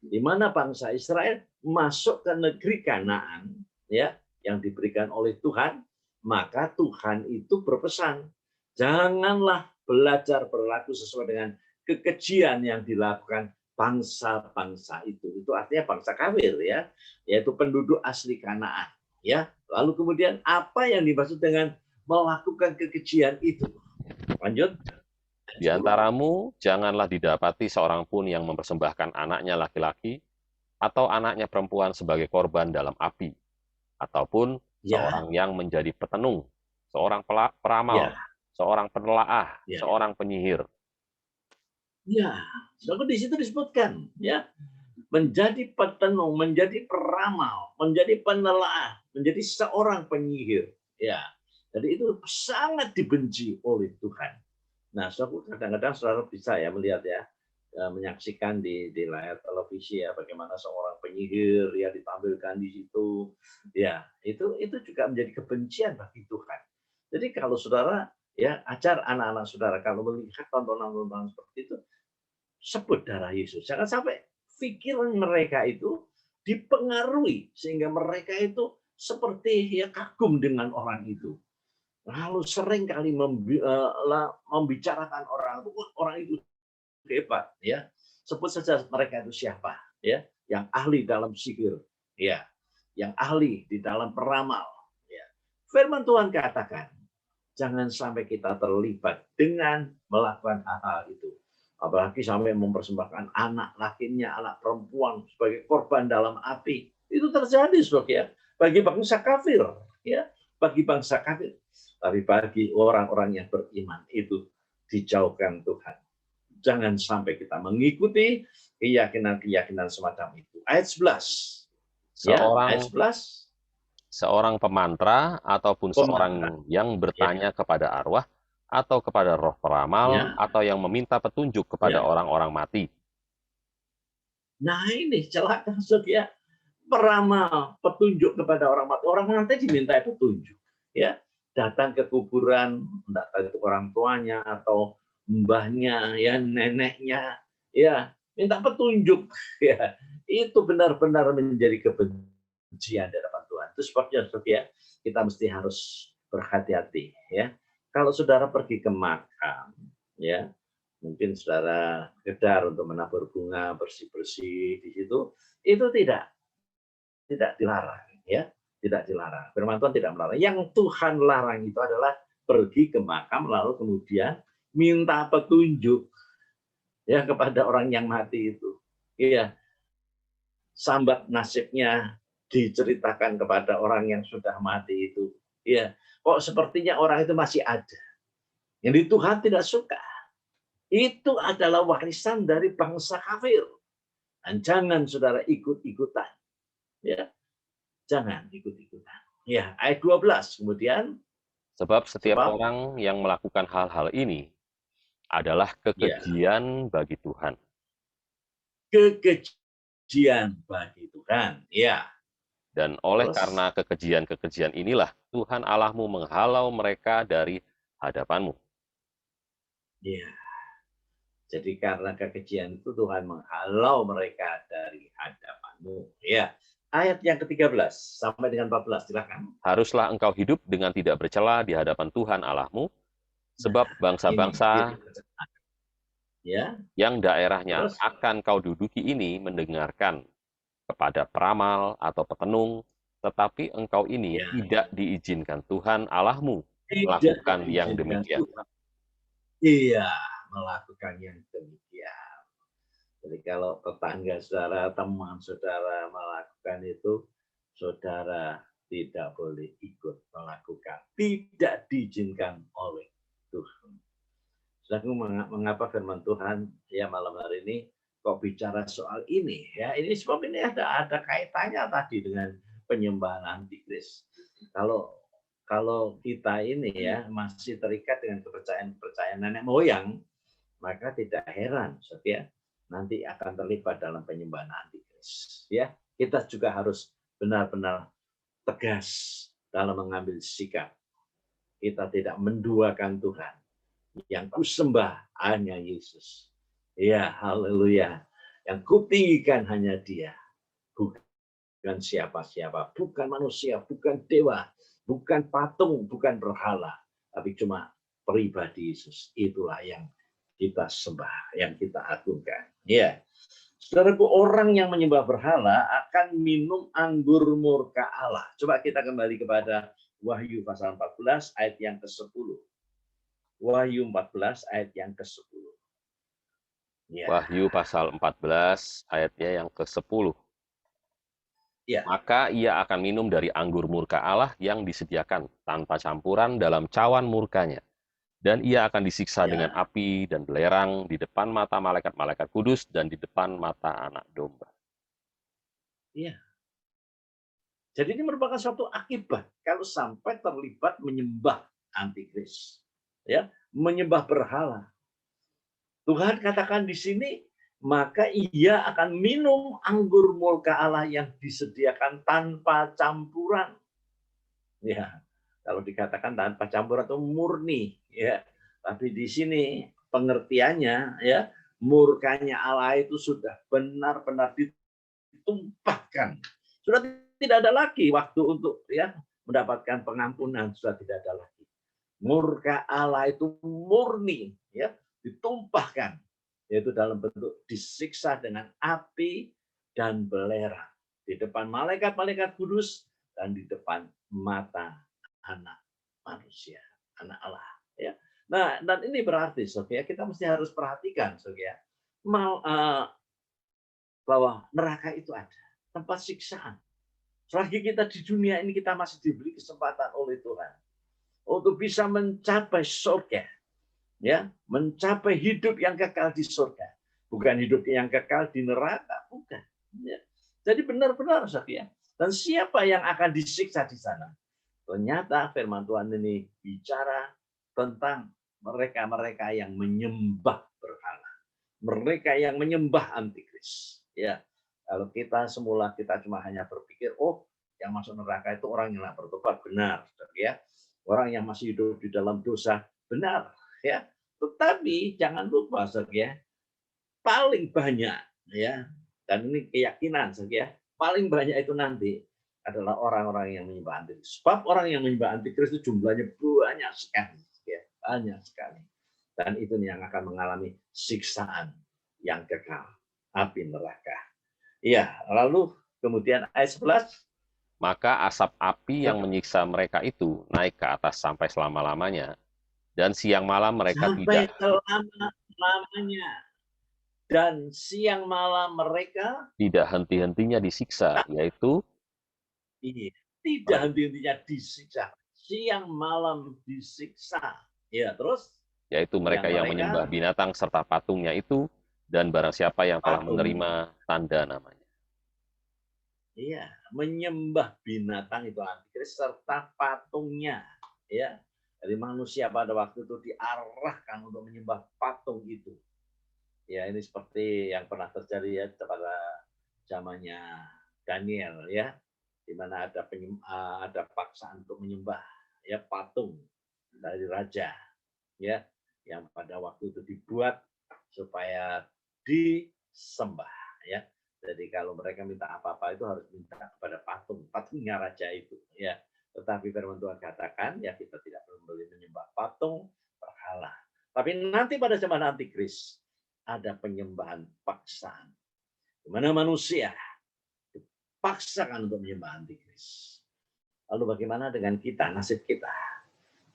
di mana bangsa Israel masuk ke negeri Kanaan, ya, yang diberikan oleh Tuhan, maka Tuhan itu berpesan, janganlah belajar berlaku sesuai dengan kekejian yang dilakukan bangsa-bangsa itu. Itu artinya bangsa kafir, ya, yaitu penduduk asli Kanaan, ya. Lalu kemudian apa yang dimaksud dengan melakukan kekejian itu? Lanjut. Di antaramu janganlah didapati seorang pun yang mempersembahkan anaknya laki-laki atau anaknya perempuan sebagai korban dalam api, ataupun Ya, seorang yang menjadi petenung, seorang ya, peramal, seorang penelaah, ya. seorang penyihir. Ya, so di situ disebutkan, ya, menjadi petenung, menjadi peramal, menjadi penelaah, menjadi seorang penyihir. Ya, jadi itu sangat dibenci oleh Tuhan. Nah, kadang-kadang saudara bisa ya melihat, ya, menyaksikan di layar televisi, ya, bagaimana seorang penyihir, ya, ditampilkan di situ. Ya, itu juga menjadi kebencian bagi Tuhan. Jadi kalau saudara, ya, ajar anak-anak saudara kalau melihat tontonan-tontonan seperti itu, sebut darah Yesus. Jangan sampai pikiran mereka itu dipengaruhi sehingga mereka itu seperti, ya, kagum dengan orang itu. Lalu sering kali membicarakan orang itu hebat, ya. Sebut saja mereka itu siapa, ya, yang ahli dalam sihir, ya, yang ahli di dalam peramal, ya. Firman Tuhan katakan, jangan sampai kita terlibat dengan melakukan hal-hal itu. Apalagi sampai mempersembahkan anak lakinya, anak perempuan sebagai korban dalam api. Itu terjadi, saudara, ya, bagi bangsa kafir, ya, bagi bangsa kafir. Tapi bagi orang-orang yang beriman itu dijauhkan Tuhan. Jangan sampai kita mengikuti keyakinan-keyakinan semacam itu. Ayat 11. Ya, ayat Seorang 11. seorang pemantra ataupun Pemantra. seorang yang Ya, bertanya kepada arwah atau kepada roh peramal ya, atau yang meminta petunjuk kepada ya. orang-orang mati. Nah, ini celaka, ya, peramal, petunjuk kepada orang mati. Orang mati diminta petunjuk, ya, datang ke kuburan, entah itu orang tuanya atau mbahnya, ya, neneknya, ya, minta petunjuk, ya. Itu benar-benar menjadi kebencian di hadapan Tuhan. Itu sebabnya, ya, kita mesti harus berhati-hati, ya. Kalau saudara pergi ke makam, ya, Mungkin saudara sekedar untuk menabur bunga, bersih-bersih di situ, itu tidak dilarang, ya, tidak dilarang. Firman Tuhan tidak melarang. Yang Tuhan larang itu adalah pergi ke makam lalu kemudian minta petunjuk ya kepada orang yang mati itu. Iya, sambat nasibnya diceritakan kepada orang yang sudah mati itu. Iya, kok sepertinya orang itu masih ada. Yang Tuhan tidak suka. Itu adalah warisan dari bangsa kafir. Dan jangan saudara ikut-ikutan. Ya, jangan ikut-ikutan. Ya, ayat 12 kemudian Sebab setiap sebab orang yang melakukan hal-hal ini adalah ya kekejian bagi Tuhan. kekejian bagi Tuhan. Ya, Dan oleh terus karena kekejian-kekejian inilah Tuhan Allahmu menghalau mereka dari hadapanmu. ya. Jadi karena kekejian itu Tuhan menghalau mereka dari hadapanmu. Ya. Ayat yang ke-13 sampai dengan 14 silakan. Haruslah engkau hidup dengan tidak bercela di hadapan Tuhan Allahmu, Nah, sebab ini bangsa-bangsa hidup ya. yang daerahnya Terus akan kau duduki ini mendengarkan kepada peramal atau petenung, tetapi engkau ini ya tidak diizinkan Tuhan Allahmu tidak melakukan yang diizinkan demikian. Tuhan. Iya, melakukan yang demikian. Jadi kalau tetangga saudara, teman saudara melakukan itu, saudara tidak boleh ikut melakukan. Tidak diizinkan oleh Tuhan. Saudaraku, mengapa firman Tuhan ya malam hari ini kok bicara soal ini ya? Ini sebab ini ada kaitannya tadi dengan penyembahan antikris. Kalau kalau kita ini ya masih terikat dengan kepercayaan nenek moyang, maka tidak heran ya nanti akan terlibat dalam penyembahan antikris. Ya, kita juga harus benar-benar tegas dalam mengambil sikap. Kita tidak menduakan Tuhan. Yang kusembah hanya Yesus. Ya, haleluya. Yang kutinggikan hanya Dia. Bukan siapa-siapa, bukan manusia, bukan dewa, bukan patung, bukan berhala, tapi cuma pribadi Yesus. Itulah yang kita sembah, yang kita agungkan. Ya, saudaraku, orang yang menyembah berhala akan minum anggur murka Allah. Coba kita kembali kepada Wahyu pasal 14 ayat yang ke-10. Wahyu 14 ayat yang ke-10. Ya, Wahyu pasal 14 ayatnya yang ke-10. ya, Maka ia akan minum dari anggur murka Allah yang disediakan tanpa campuran dalam cawan murkanya. Dan ia akan disiksa dengan ya, api dan belerang di depan mata malaikat-malaikat kudus dan di depan mata anak domba. ya. Jadi ini merupakan suatu akibat kalau sampai terlibat menyembah antikris. Ya, menyembah berhala. Tuhan katakan di sini, maka ia akan minum anggur murka Allah yang disediakan tanpa campuran. Ya, kalau dikatakan tanpa campuran itu murni, ya. Tapi di sini pengertiannya, ya, murkanya Allah itu sudah benar-benar ditumpahkan. Sudah tidak ada lagi waktu untuk ya mendapatkan pengampunan, sudah tidak ada lagi. Murka Allah itu murni, ya, ditumpahkan, yaitu dalam bentuk disiksa dengan api dan belerang di depan malaikat-malaikat kudus dan di depan mata anak manusia, anak Allah. Ya. Nah, dan ini berarti, Sophia, kita mesti harus perhatikan, Sophia, bahwa neraka itu ada, tempat siksaan. Selagi kita di dunia ini, kita masih diberi kesempatan oleh Tuhan untuk bisa mencapai surga, ya, mencapai hidup yang kekal di surga, bukan hidup yang kekal di neraka, bukan. Ya. Jadi benar-benar, Sophia. Dan siapa yang akan disiksa di sana? Ternyata firman Tuhan ini bicara tentang mereka-mereka yang menyembah berhala, mereka yang menyembah antikris. Ya, kalau kita semula kita cuma hanya berpikir, oh, yang masuk neraka itu orang yang tidak bertobat, benar, ya. Orang yang masih hidup di dalam dosa, benar, ya. Tetapi jangan lupa, ya, paling banyak, ya, dan ini keyakinan, ya, paling banyak itu nanti adalah orang-orang yang menyembah antikris. Sebab orang yang menyembah antikris itu jumlahnya banyak sekali, ya, banyak sekali. dan itu yang akan mengalami siksaan yang kekal, api neraka. Iya, lalu kemudian ayat 11. Maka asap api yang menyiksa mereka itu naik ke atas sampai selama-lamanya, dan siang malam mereka Sampai selama-lamanya. Dan siang malam mereka tidak henti-hentinya disiksa, yaitu tidak henti-hentinya disiksa. Siang malam disiksa. Ya, terus yaitu mereka yang menyembah binatang serta patungnya itu, dan barang siapa yang telah menerima tanda namanya. Iya, menyembah binatang itu antikris serta patungnya. Ya, jadi manusia pada waktu itu diarahkan untuk menyembah patung itu. Ya, ini seperti yang pernah terjadi ya pada zamannya Daniel ya, di mana ada paksaan untuk menyembah ya patung dari raja ya, yang pada waktu itu dibuat supaya disembah ya. Jadi kalau mereka minta apa-apa itu harus minta kepada patungnya raja itu ya. Tetapi firman Tuhan katakan ya kita tidak boleh menyembah patung berhala. Tapi nanti pada zaman antikris ada penyembahan paksaan. Di mana manusia dipaksakan untuk menyembah antikris. Lalu bagaimana dengan kita, nasib kita?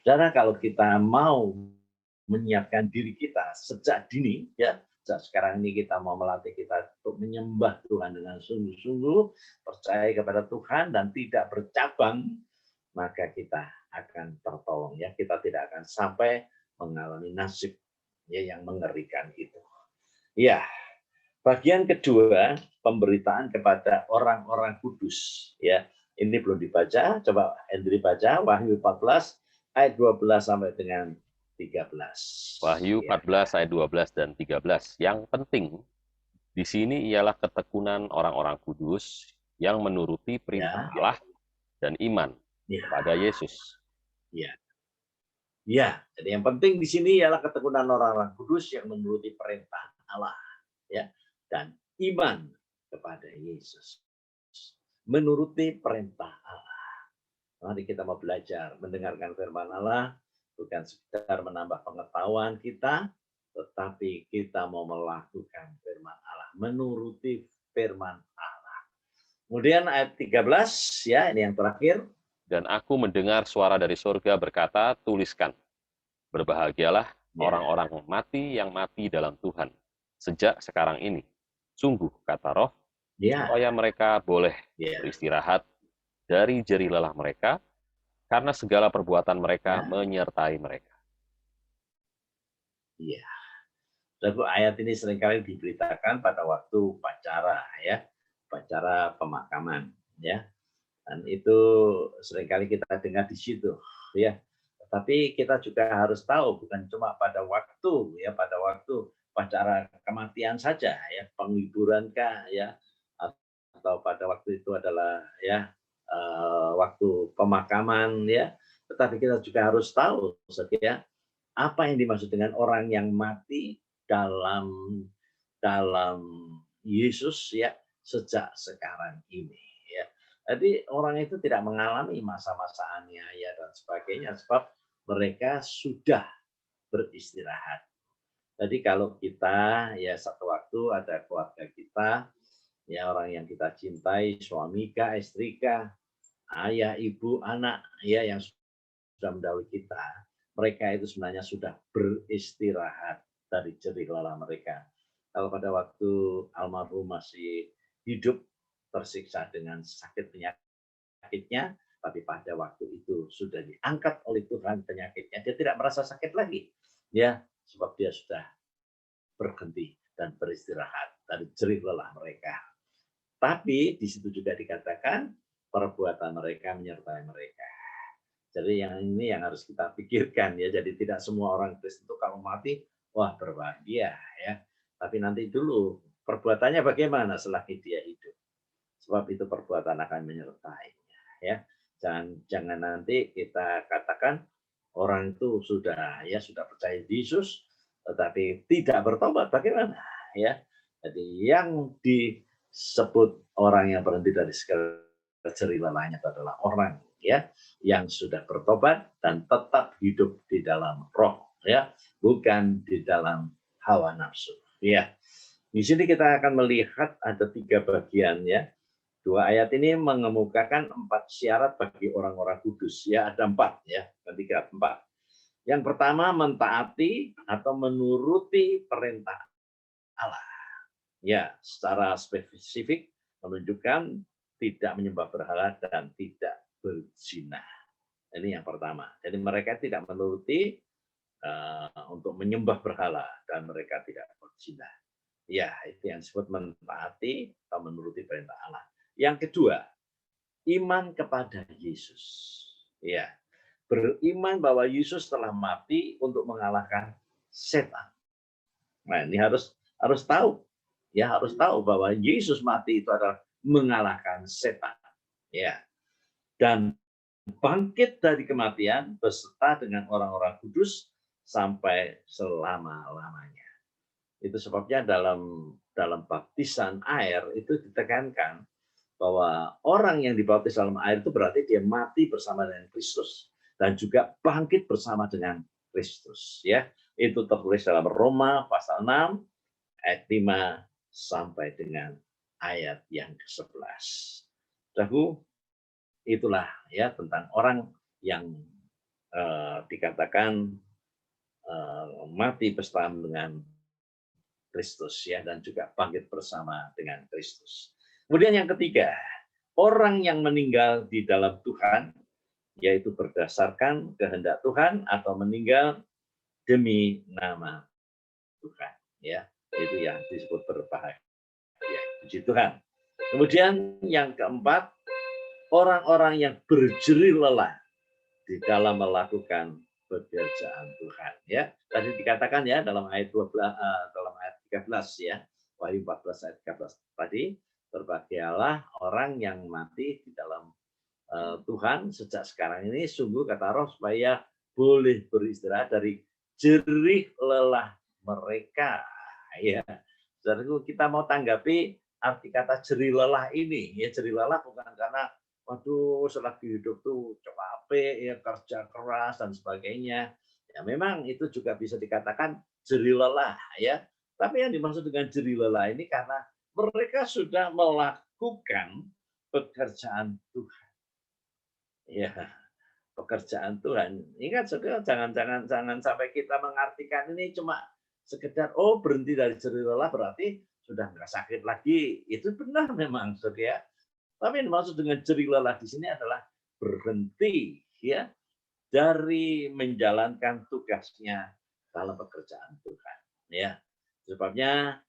Saudara, kalau kita mau menyiapkan diri kita sejak dini, ya, sejak sekarang ini kita mau melatih kita untuk menyembah Tuhan dengan sungguh-sungguh, percaya kepada Tuhan dan tidak bercabang, maka kita akan tertolong. Ya, kita tidak akan sampai mengalami nasib ya, yang mengerikan itu. Ya, bagian kedua, pemberitaan kepada orang-orang kudus. Ya, ini belum dibaca. Coba Hendri baca Wahyu 14 ayat 12 sampai dengan 13. Wahyu 14 ayat 12 dan 13. Yang penting di sini ialah ketekunan orang-orang kudus yang menuruti perintah Allah dan iman kepada Yesus. Ya. Ya, jadi yang penting di sini ialah ketekunan orang-orang kudus yang menuruti perintah Allah ya dan iman kepada Yesus. Menuruti perintah Allah. Mari kita mau belajar mendengarkan firman Allah, bukan sekedar menambah pengetahuan kita, tetapi kita mau melakukan firman Allah, menuruti firman Allah. Kemudian ayat 13 ya, ini yang terakhir. Dan aku mendengar suara dari surga berkata, tuliskan, berbahagialah orang-orang mati yang mati dalam Tuhan sejak sekarang ini. Sungguh, kata Roh, supaya mereka boleh beristirahat dari jerih lelah mereka, karena segala perbuatan mereka menyertai mereka. Iya. Ayat ini seringkali diberitakan pada waktu upacara ya, upacara pemakaman ya. Dan itu seringkali kita dengar di situ ya. Tapi kita juga harus tahu bukan cuma pada waktu ya, pada waktu upacara kematian saja ya, penghiburankah ya, atau pada waktu itu adalah ya waktu pemakaman ya. Tetapi kita juga harus tahu ya, apa yang dimaksud dengan orang yang mati dalam Yesus ya sejak sekarang ini ya. Jadi orang itu tidak mengalami masa-masa aniaya dan sebagainya sebab mereka sudah beristirahat. Jadi kalau kita ya satu waktu ada keluarga kita ya, orang yang kita cintai, suami kah, istri kah, ayah, ibu, anak ya yang sudah mendahului kita, mereka itu sebenarnya sudah beristirahat dari jerih lelah mereka. Kalau pada waktu almarhum masih hidup, tersiksa dengan sakit penyakitnya, tapi pada waktu itu sudah diangkat oleh Tuhan penyakitnya, dia tidak merasa sakit lagi, ya, sebab dia sudah berhenti dan beristirahat dari jerih lelah mereka. Tapi di situ juga dikatakan perbuatan mereka menyertai mereka. Jadi yang ini yang harus kita pikirkan ya. Jadi tidak semua orang Kristen itu kalau mati, wah berbahagia ya. Tapi nanti dulu perbuatannya bagaimana setelah dia hidup. Sebab itu perbuatan akan menyertainya ya. Jangan nanti kita katakan orang itu sudah percaya Yesus tetapi tidak bertobat, bagaimana ya. Jadi yang disebut orang yang berhenti dari segala jerih lelahnya itu adalah orang ya yang sudah bertobat dan tetap hidup di dalam Roh. ya, bukan di dalam hawa nafsu. Ya, di sini kita akan melihat ada 3 bagian ya. 2 ayat ini mengemukakan 4 syarat bagi orang-orang kudus. Ya, ada 4 ya, 3, 4. Yang pertama, mentaati atau menuruti perintah Allah. Ya, secara spesifik menunjukkan tidak menyembah berhala dan tidak berzina. Ini yang pertama. Jadi mereka tidak menuruti untuk menyembah berhala dan mereka tidak berzina. Ya, itu yang disebut mentaati atau menuruti perintah Allah. Yang kedua, iman kepada Yesus. Ya, beriman bahwa Yesus telah mati untuk mengalahkan setan. Nah, ini harus tahu. Ya, harus tahu bahwa Yesus mati itu adalah mengalahkan setan. Ya. Dan bangkit dari kematian beserta dengan orang-orang kudus sampai selama-lamanya. Itu sebabnya dalam baptisan air itu ditekankan bahwa orang yang dibaptis dalam air itu berarti dia mati bersama dengan Kristus dan juga bangkit bersama dengan Kristus. Ya, itu tertulis dalam Roma pasal 6 ayat 5 sampai dengan ayat yang ke-11. Saudaraku, itulah ya tentang orang yang dikatakan mati bersama dengan Kristus ya, dan juga bangkit bersama dengan Kristus. Kemudian yang ketiga, orang yang meninggal di dalam Tuhan, yaitu berdasarkan kehendak Tuhan atau meninggal demi nama Tuhan. Ya, itu yang disebut berbahagia. Puji Tuhan. Kemudian yang keempat, orang-orang yang berjerih lelah di dalam melakukan pekerjaan Tuhan. Ya, tadi dikatakan ya dalam ayat 12, dalam ayat 13 ya, Wahyu 14 ayat 13 tadi, berbahagialah orang yang mati di dalam Tuhan sejak sekarang ini, sungguh kata Roh supaya boleh beristirahat dari jerih lelah mereka. Ya, saudaraku, kita mau tanggapi arti kata jerih lelah ini. Ya, jerih lelah bukan karena waduh selagi hidup tuh capek ya, kerja keras dan sebagainya. Ya, memang itu juga bisa dikatakan jerih lelah ya. Tapi yang dimaksud dengan jerih lelah ini karena mereka sudah melakukan pekerjaan Tuhan. Ya, pekerjaan Tuhan. Ingat saudara, jangan sampai kita mengartikan ini cuma sekedar berhenti dari jerih lelah berarti sudah nggak sakit lagi. Itu benar memang saudara. Tapi yang dimaksud dengan jerih lelah di sini adalah berhenti ya dari menjalankan tugasnya dalam pekerjaan Tuhan. Ya, sebabnya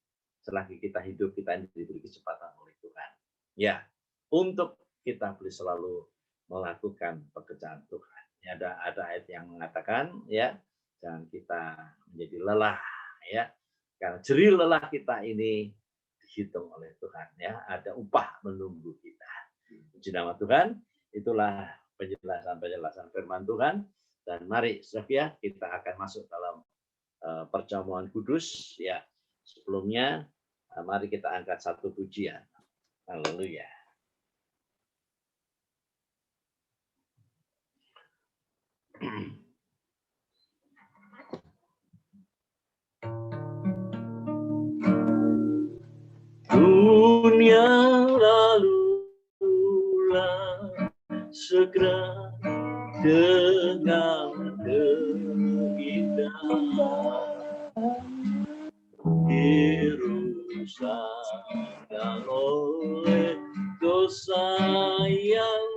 selagi kita hidup kita diberi kesempatan oleh Tuhan. Ya, untuk kita boleh selalu melakukan pekerjaan Tuhan. Ya, ada ayat yang mengatakan ya jangan kita menjadi lelah ya, karena jerih lelah kita ini dihitung oleh Tuhan ya, ada upah menunggu kita. Puji nama Tuhan. Itulah penjelasan firman Tuhan, dan mari saudara kita akan masuk dalam perjamuan kudus ya. Sebelumnya mari kita angkat satu pujian. Haleluya. Dunia lalulah segera dengan keindahan, dirusak oleh dosa yang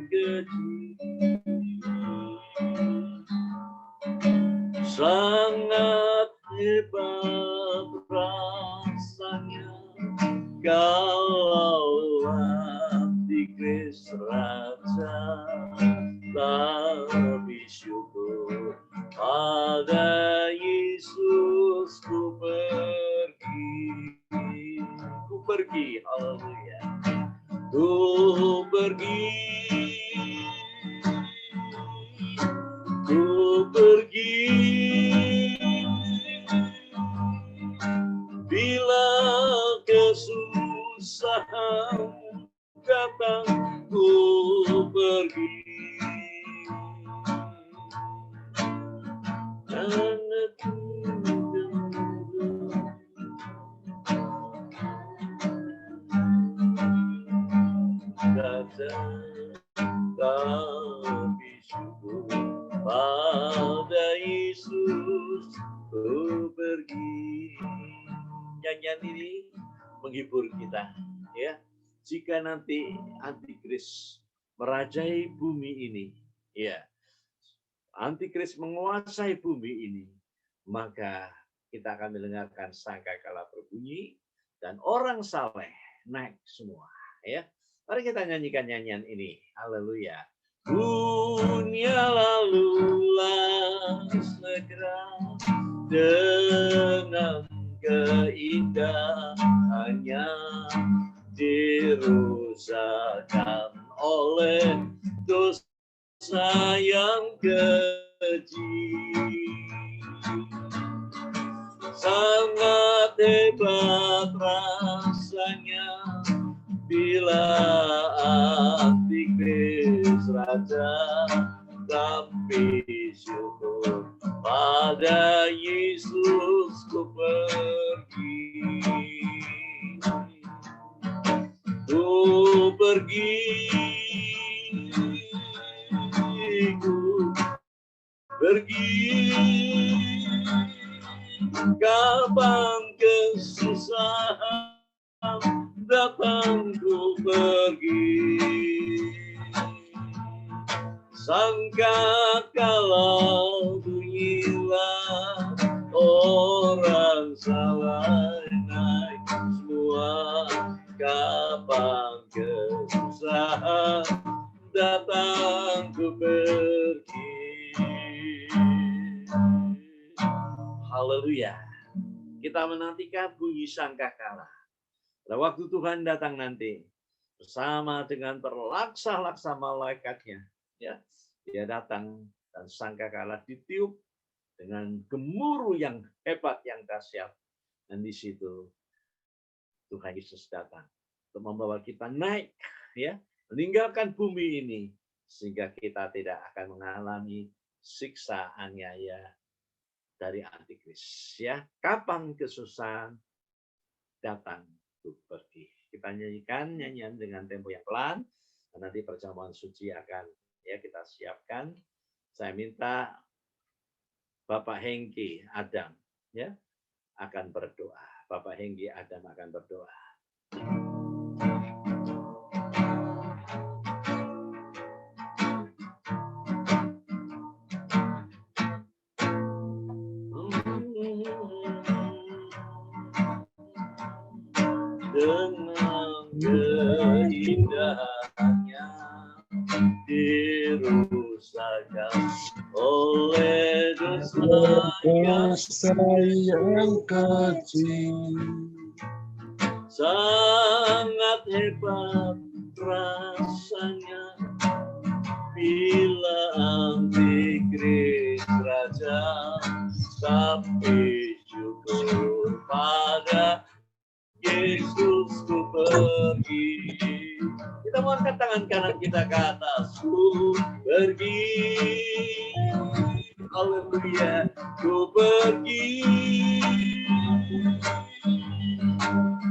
keji. Sangat hebat rasanya kalau hati Kris Raja, tapi syukur pada Yesus ku pergi, haleluya, ku pergi. Bila kesusahan datang, ku pergi. Dan tapi syukur pada Yesus ku pergi. Nyanyian ini menghibur kita, ya. Jika nanti antikris merajai bumi ini, ya, antikris menguasai bumi ini, maka kita akan mendengarkan sangkakala berbunyi dan orang saleh naik semua, ya. Mari kita nyanyikan nyanyian ini. Haleluya. Dunia lalulah segera dengan keindahannya dirusakkan oleh dosa yang keji. Sangat hebat rasanya bila antikris raja, tapi syukur pada Yesus ku pergi. Ku pergi, ku pergi, kapan kesusahan datang ku pergi. Sangkakala bunyilah orang salah naik semua, kapan kesusahan datang ku pergi. Haleluya. Kita menantikan bunyi sangkakala. Pada waktu Tuhan datang nanti, bersama dengan berlaksa-laksa malaikatnya, ya, dia datang dan sangkakala ditiup dengan gemuruh yang hebat, yang dahsyat. Dan di situ Tuhan Yesus datang untuk membawa kita naik, ya, meninggalkan bumi ini, sehingga kita tidak akan mengalami siksa aniaya dari antikris. Ya, kapan kesusahan datang pergi. Kita nyanyikan nyanyian dengan tempo yang pelan. Dan nanti perjamuan suci akan, ya, kita siapkan. Saya minta Bapak Hengki Adam, ya, akan berdoa. Bapak Hengki Adam akan berdoa. Dengan keindahannya dirusakkan oleh dosa yang kecil. Sangat hebat rasanya bila antikris raja, tapi syukur pada Yesus ku pergi. Kita angkat tangan kanan kita ke atas. Ku pergi. Haleluya. Ku pergi.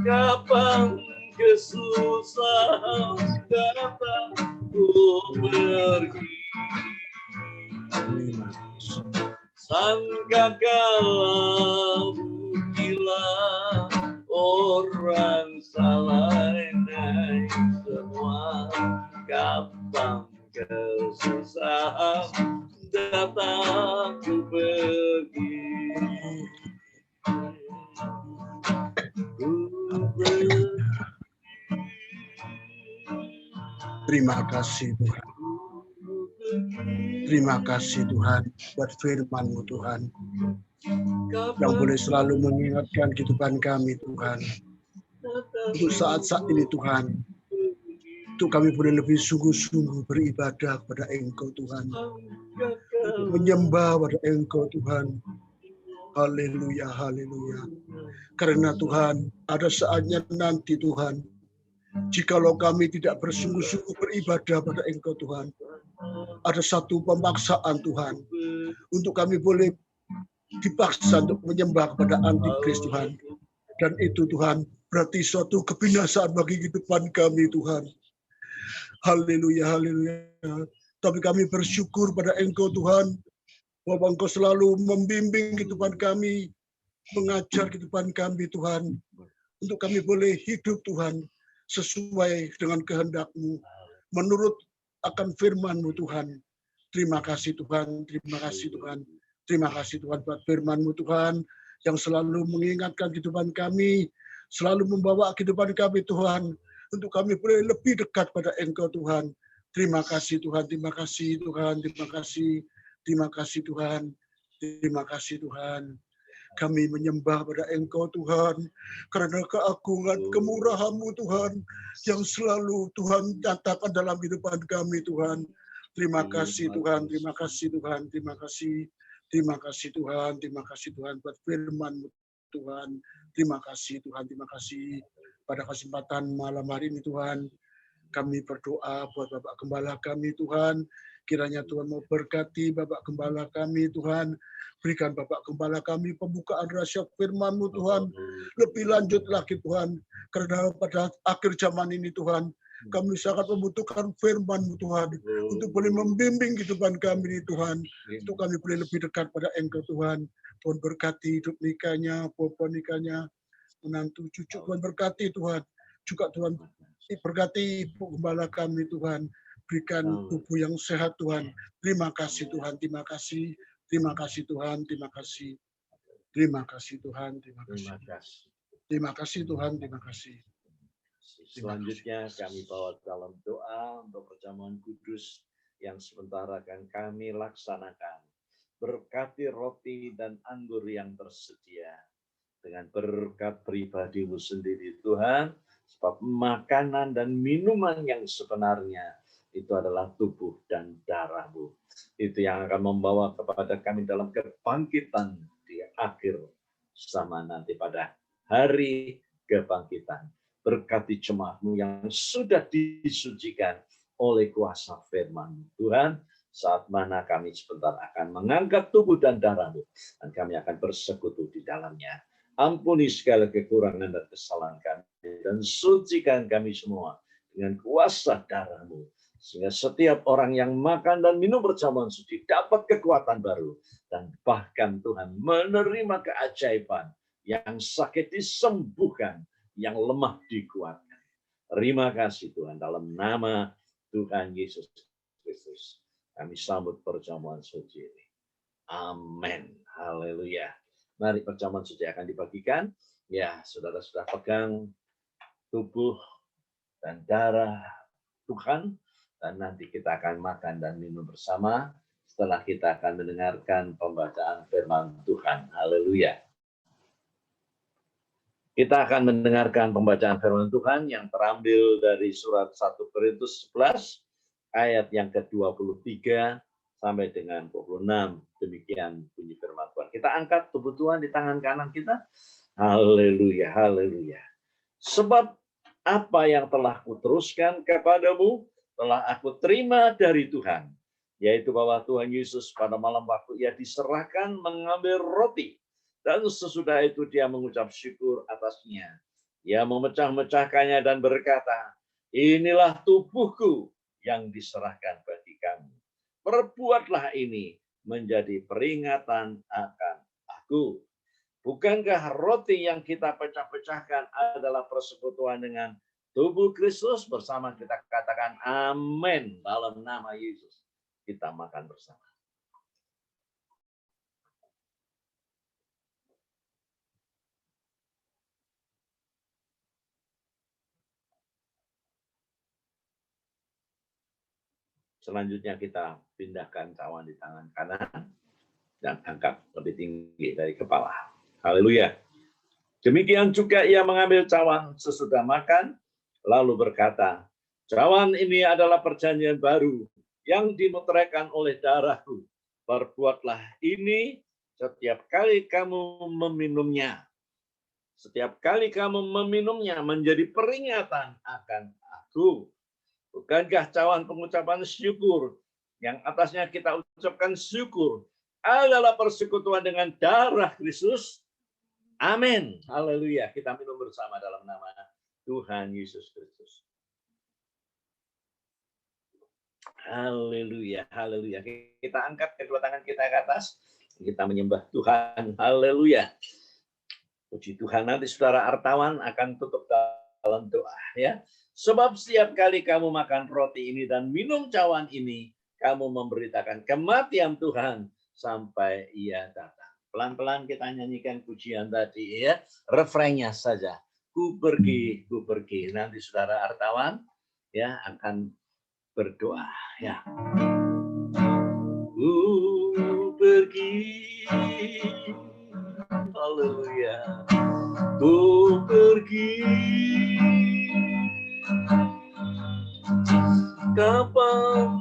Kapan kesusahan datang, ku pergi. Sangkakala bunyilah orang salah naik semua, kapan kesusahan datang ku pergi. Terima kasih Tuhan. Terima kasih Tuhan buat firman-Mu Tuhan, yang boleh selalu mengingatkan kehidupan kami Tuhan. Untuk saat-saat ini Tuhan, untuk kami boleh lebih sungguh-sungguh beribadah kepada Engkau Tuhan, untuk menyembah kepada Engkau Tuhan. Haleluya, haleluya. Karena Tuhan, ada saatnya nanti Tuhan, jikalau kami tidak bersungguh-sungguh beribadah pada Engkau Tuhan, ada satu pemaksaan Tuhan, untuk kami boleh dipaksa untuk menyembah kepada antikris Tuhan. Dan itu Tuhan, berarti suatu kebinasaan bagi kehidupan kami Tuhan. Haleluya, haleluya. Tapi kami bersyukur pada Engkau Tuhan, bahwa Engkau selalu membimbing kehidupan kami, mengajar kehidupan kami Tuhan, untuk kami boleh hidup Tuhan, sesuai dengan kehendak-Mu, menurut akan firman-Mu Tuhan. Terima kasih Tuhan, terima kasih Tuhan. Terima kasih Tuhan buat firman-Mu Tuhan, yang selalu mengingatkan kehidupan kami, selalu membawa kehidupan kami Tuhan, untuk kami boleh lebih dekat pada Engkau Tuhan. Terima kasih Tuhan, terima kasih Tuhan, terima kasih, terima kasih Tuhan, terima kasih Tuhan. Kami menyembah pada Engkau Tuhan, karena keagungan kemurahan-Mu Tuhan, yang selalu Tuhan nyatakan dalam kehidupan kami Tuhan. Terima kasih Tuhan, terima kasih Tuhan, terima kasih. Terima kasih Tuhan, terima kasih Tuhan buat firman-Mu Tuhan. Terima kasih Tuhan, terima kasih. Pada kesempatan malam hari ini Tuhan, kami berdoa buat Bapak Gembala kami Tuhan. Kiranya Tuhan mau berkati Bapak Gembala kami Tuhan. Berikan Bapak Gembala kami pembukaan rahasia firman-Mu Tuhan. Lebih lanjut lagi Tuhan. Karena pada akhir zaman ini Tuhan, kami sangat membutuhkan firman-Mu Tuhan. Untuk boleh membimbing kehidupan kami ini Tuhan. Untuk kami boleh lebih dekat pada Engkau Tuhan. Tuhan berkati hidup nikahnya, popo nikahnya, menantu cucu. Tuhan berkati Tuhan. Juga Tuhan berkati Ibu Gembala kami Tuhan. Berikan tubuh yang sehat Tuhan. Terima kasih Tuhan, terima kasih. Terima kasih Tuhan, terima kasih. Terima kasih Tuhan, terima kasih. Terima kasih Tuhan, terima kasih. Selanjutnya kami bawa dalam doa untuk perjamuan kudus yang sementara akan kami laksanakan. Berkati roti dan anggur yang tersedia. Dengan berkat pribadimu sendiri Tuhan, sebab makanan dan minuman yang sebenarnya itu adalah tubuh dan darah-Mu. Itu yang akan membawa kepada kami dalam kebangkitan di akhir zaman nanti pada hari kebangkitan. Berkati jemaat-Mu yang sudah disucikan oleh kuasa firman Tuhan, saat mana kami sebentar akan mengangkat tubuh dan darah-Mu, dan kami akan bersekutu di dalamnya. Ampuni segala kekurangan dan kesalahan kami, dan sucikan kami semua dengan kuasa darah-Mu, sehingga setiap orang yang makan dan minum berjamuan suci dapat kekuatan baru, dan bahkan Tuhan menerima keajaiban, yang sakit disembuhkan, yang lemah dikuatkan. Terima kasih Tuhan, dalam nama Tuhan Yesus Kristus kami sambut perjamuan suci ini. Amin. Haleluya. Mari perjamuan suci akan dibagikan. Ya, saudara sudah pegang tubuh dan darah Tuhan, dan nanti kita akan makan dan minum bersama setelah kita akan mendengarkan pembacaan firman Tuhan. Haleluya. Kita akan mendengarkan pembacaan firman Tuhan yang terambil dari surat 1 Korintus 11 ayat yang ke-23 sampai dengan 26. Demikian bunyi firman Tuhan. Kita angkat tubuh Tuhan di tangan kanan kita. Haleluya, haleluya. Sebab apa yang telah kuteruskan kepadamu telah aku terima dari Tuhan, yaitu bahwa Tuhan Yesus pada malam waktu Ia diserahkan mengambil roti, dan sesudah itu Dia mengucap syukur atasnya. Ia memecah-mecahkannya dan berkata, inilah tubuhku yang diserahkan bagi kamu. Perbuatlah ini menjadi peringatan akan aku. Bukankah roti yang kita pecah-pecahkan adalah persekutuan dengan tubuh Kristus? Bersama kita katakan amin dalam nama Yesus. Kita makan bersama. Selanjutnya kita pindahkan cawan di tangan kanan dan angkat lebih tinggi dari kepala. Haleluya. Demikian juga Ia mengambil cawan sesudah makan, lalu berkata, cawan ini adalah perjanjian baru yang dimeteraikan oleh darahku. Perbuatlah ini setiap kali kamu meminumnya. Setiap kali kamu meminumnya menjadi peringatan akan aku. Bukankah cawan pengucapan syukur yang atasnya kita ucapkan syukur adalah persekutuan dengan darah Kristus? Amin. Haleluya. Kita minum bersama dalam nama Tuhan Yesus Kristus. Haleluya, haleluya. Kita angkat kedua tangan kita ke atas. Kita menyembah Tuhan. Haleluya. Puji Tuhan. Nanti saudara Artawan akan tutup dalam doa ya. Sebab setiap kali kamu makan roti ini dan minum cawan ini, kamu memberitakan kematian Tuhan sampai Ia datang. Pelan-pelan kita nyanyikan pujian tadi ya. Refrainnya saja. Ku pergi, ku pergi. Nanti saudara Artawan ya akan berdoa ya. Ku pergi, haleluya. Ku pergi, kapan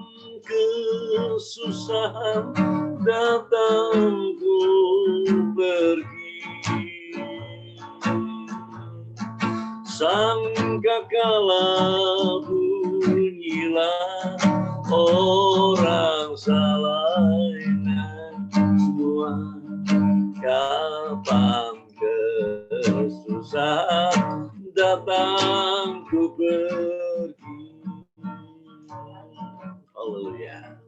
kesusahan datang ku pergi. Sangkakala bunyilah orang salahkan semua. Kapan kesusahan datang ku pergi. Haleluya.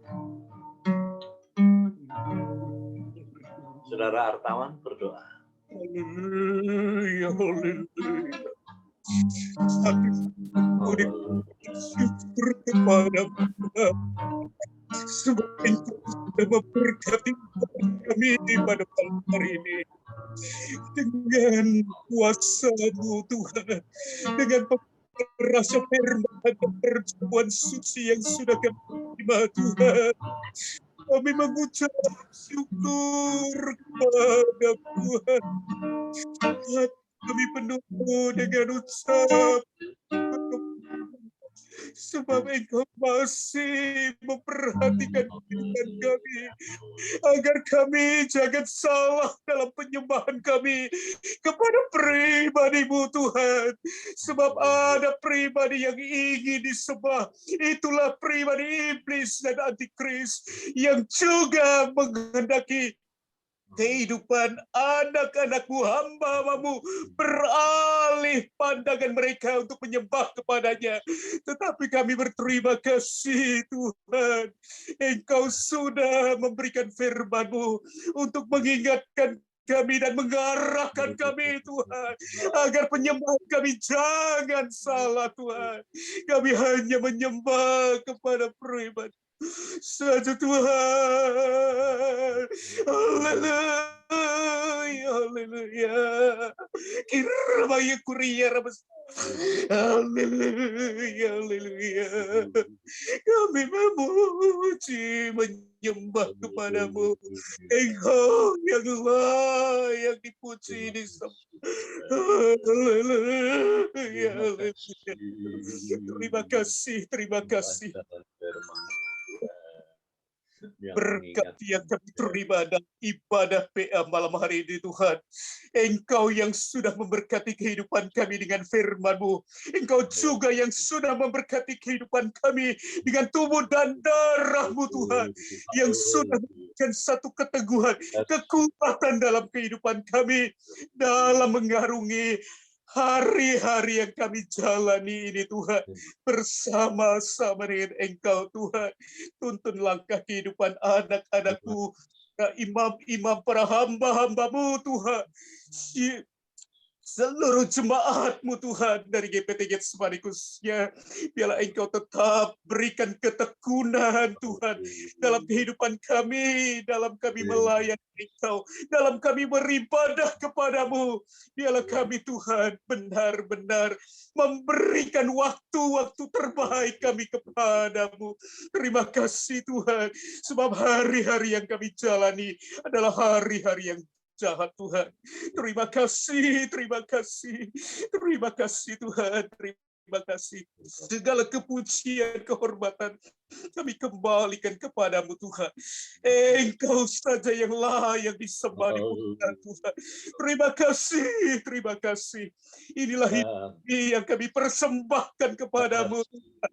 Saudara Artawan berdoa. Haleluya, haleluya. Syukur kepada sebab Engkau sudah memberkati kami pada malam hari ini dengan kuasa-Mu Tuhan, dengan rasa firman dan perjamuan suci yang sudah kami terima Tuhan. Kami mengucap syukur kepada Tuhan. Kami penuh dengan ucap sebab Engkau masih memperhatikan kehidupan kami, agar kami jangan salah dalam penyembahan kami kepada pribadi-Mu Tuhan. Sebab ada pribadi yang ingin disembah, itulah pribadi iblis dan antikris yang juga menghendaki kehidupan anak-anak-Mu, hamba-Mu beralih pandangan mereka untuk menyembah kepadanya. Tetapi kami berterima kasih Tuhan, Engkau sudah memberikan firman-Mu untuk mengingatkan kami dan mengarahkan kami Tuhan, agar penyembahan kami jangan salah Tuhan. Kami hanya menyembah kepada pribadi saja Tuhan. Haleluya, haleluya. Kirabaya kuria rabas. Haleluya, haleluya. Kami memuji, menyembah kepadamu. Engkau yang layak dipuji di haleluya, haleluya. Terima kasih, terima kasih. Berkat yang kami terima dan ibadah PA malam hari ini Tuhan. Engkau yang sudah memberkati kehidupan kami dengan firman-Mu. Engkau juga yang sudah memberkati kehidupan kami dengan tubuh dan darah-Mu Tuhan. Yang sudah memberikan satu keteguhan, kekuatan dalam kehidupan kami, dalam mengarungi hari-hari yang kami jalani ini Tuhan, bersama-sama dengan Engkau Tuhan. Tuntun langkah kehidupan anak-anak-Mu, imam-imam, para hamba-hamba-Mu Tuhan, seluruh jemaat-Mu Tuhan, dari GPT Getsemani khususnya, biarlah Engkau tetap berikan ketekunan Tuhan dalam kehidupan kami, dalam kami melayani Engkau, dalam kami beribadah kepadamu. Biarlah kami Tuhan benar-benar memberikan waktu-waktu terbaik kami kepadamu. Terima kasih Tuhan, sebab hari-hari yang kami jalani adalah hari-hari yang jahat Tuhan. Terima kasih, terima kasih, terima kasih Tuhan, terima kasih. Segala kepujian, kehormatan kami kembalikan kepadamu Tuhan. Engkau saja yang layak disembah di muka Tuhan. Terima kasih, terima kasih. Inilah hidup yang kami persembahkan kepadamu Tuhan.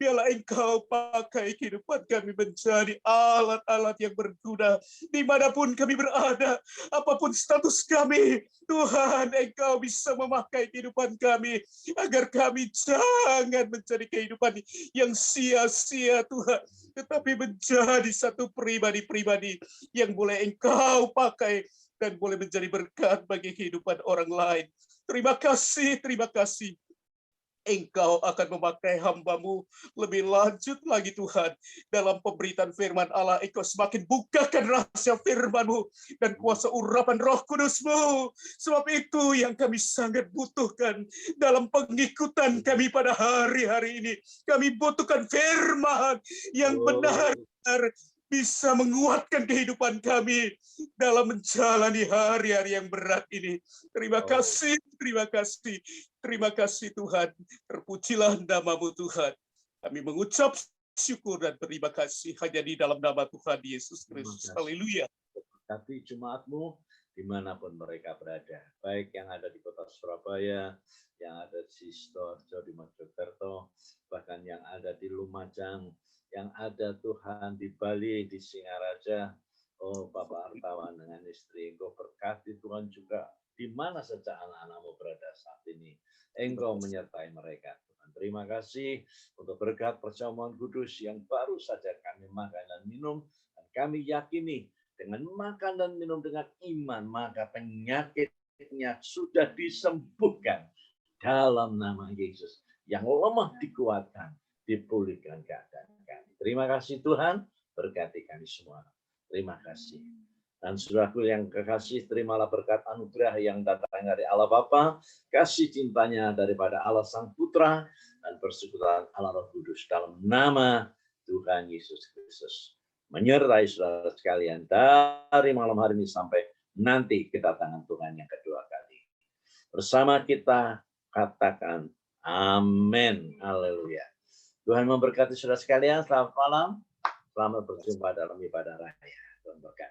Biarlah Engkau pakai kehidupan kami menjadi alat-alat yang berguna dimanapun kami berada, apapun status kami. Tuhan, Engkau bisa memakai kehidupan kami agar kami jangan menjadi kehidupan yang sia-sia mereka Tuhan, tetapi menjadi satu pribadi-pribadi yang boleh Engkau pakai dan boleh menjadi berkat bagi kehidupan orang lain. Terima kasih, terima kasih. Engkau akan memakai hamba-Mu lebih lanjut lagi Tuhan. Dalam pemberitaan firman Allah, Engkau semakin bukakan rahasia firman-Mu dan kuasa urapan Roh Kudus-Mu. Sebab itu yang kami sangat butuhkan dalam pengikutan kami pada hari-hari ini. Kami butuhkan firman yang benar-benar bisa menguatkan kehidupan kami dalam menjalani hari-hari yang berat ini. Terima kasih, terima kasih. Terima kasih Tuhan, terpujilah nama-Mu Tuhan. Kami mengucap syukur dan terima kasih hanya di dalam nama Tuhan Yesus Kristus. Haleluya. Berkati jemaat-Mu dimanapun mereka berada, baik yang ada di kota Surabaya, yang ada di Sidoarjo, di Mojokerto, bahkan yang ada di Lumajang, yang ada Tuhan di Bali, di Singaraja. Oh Bapak Artawan dengan istri, Engkau berkati Tuhan juga di mana saja anak-anak-Mu berada saat ini. Engkau menyertai mereka. Tuhan, terima kasih untuk berkat perjamuan kudus yang baru saja kami makan dan minum. Dan kami yakini dengan makan dan minum dengan iman, maka penyakitnya sudah disembuhkan dalam nama Yesus. Yang lemah dikuatkan, dipulihkan keadaan kami. Terima kasih Tuhan, berkati kami semua. Terima kasih. Dan saudaraku yang kekasih, terimalah berkat anugerah yang datang dari Allah Bapa, kasih cintanya daripada Allah Sang Putra, dan persekutuan Allah Roh Kudus dalam nama Tuhan Yesus Kristus. Menyertai saudara sekalian dari malam hari ini sampai nanti kedatangan Tuhan yang kedua kali. Bersama kita katakan amin. Haleluya. Tuhan memberkati saudara sekalian. Selamat malam. Selamat berjumpa dalam ibadah raya. Tuhan berkati.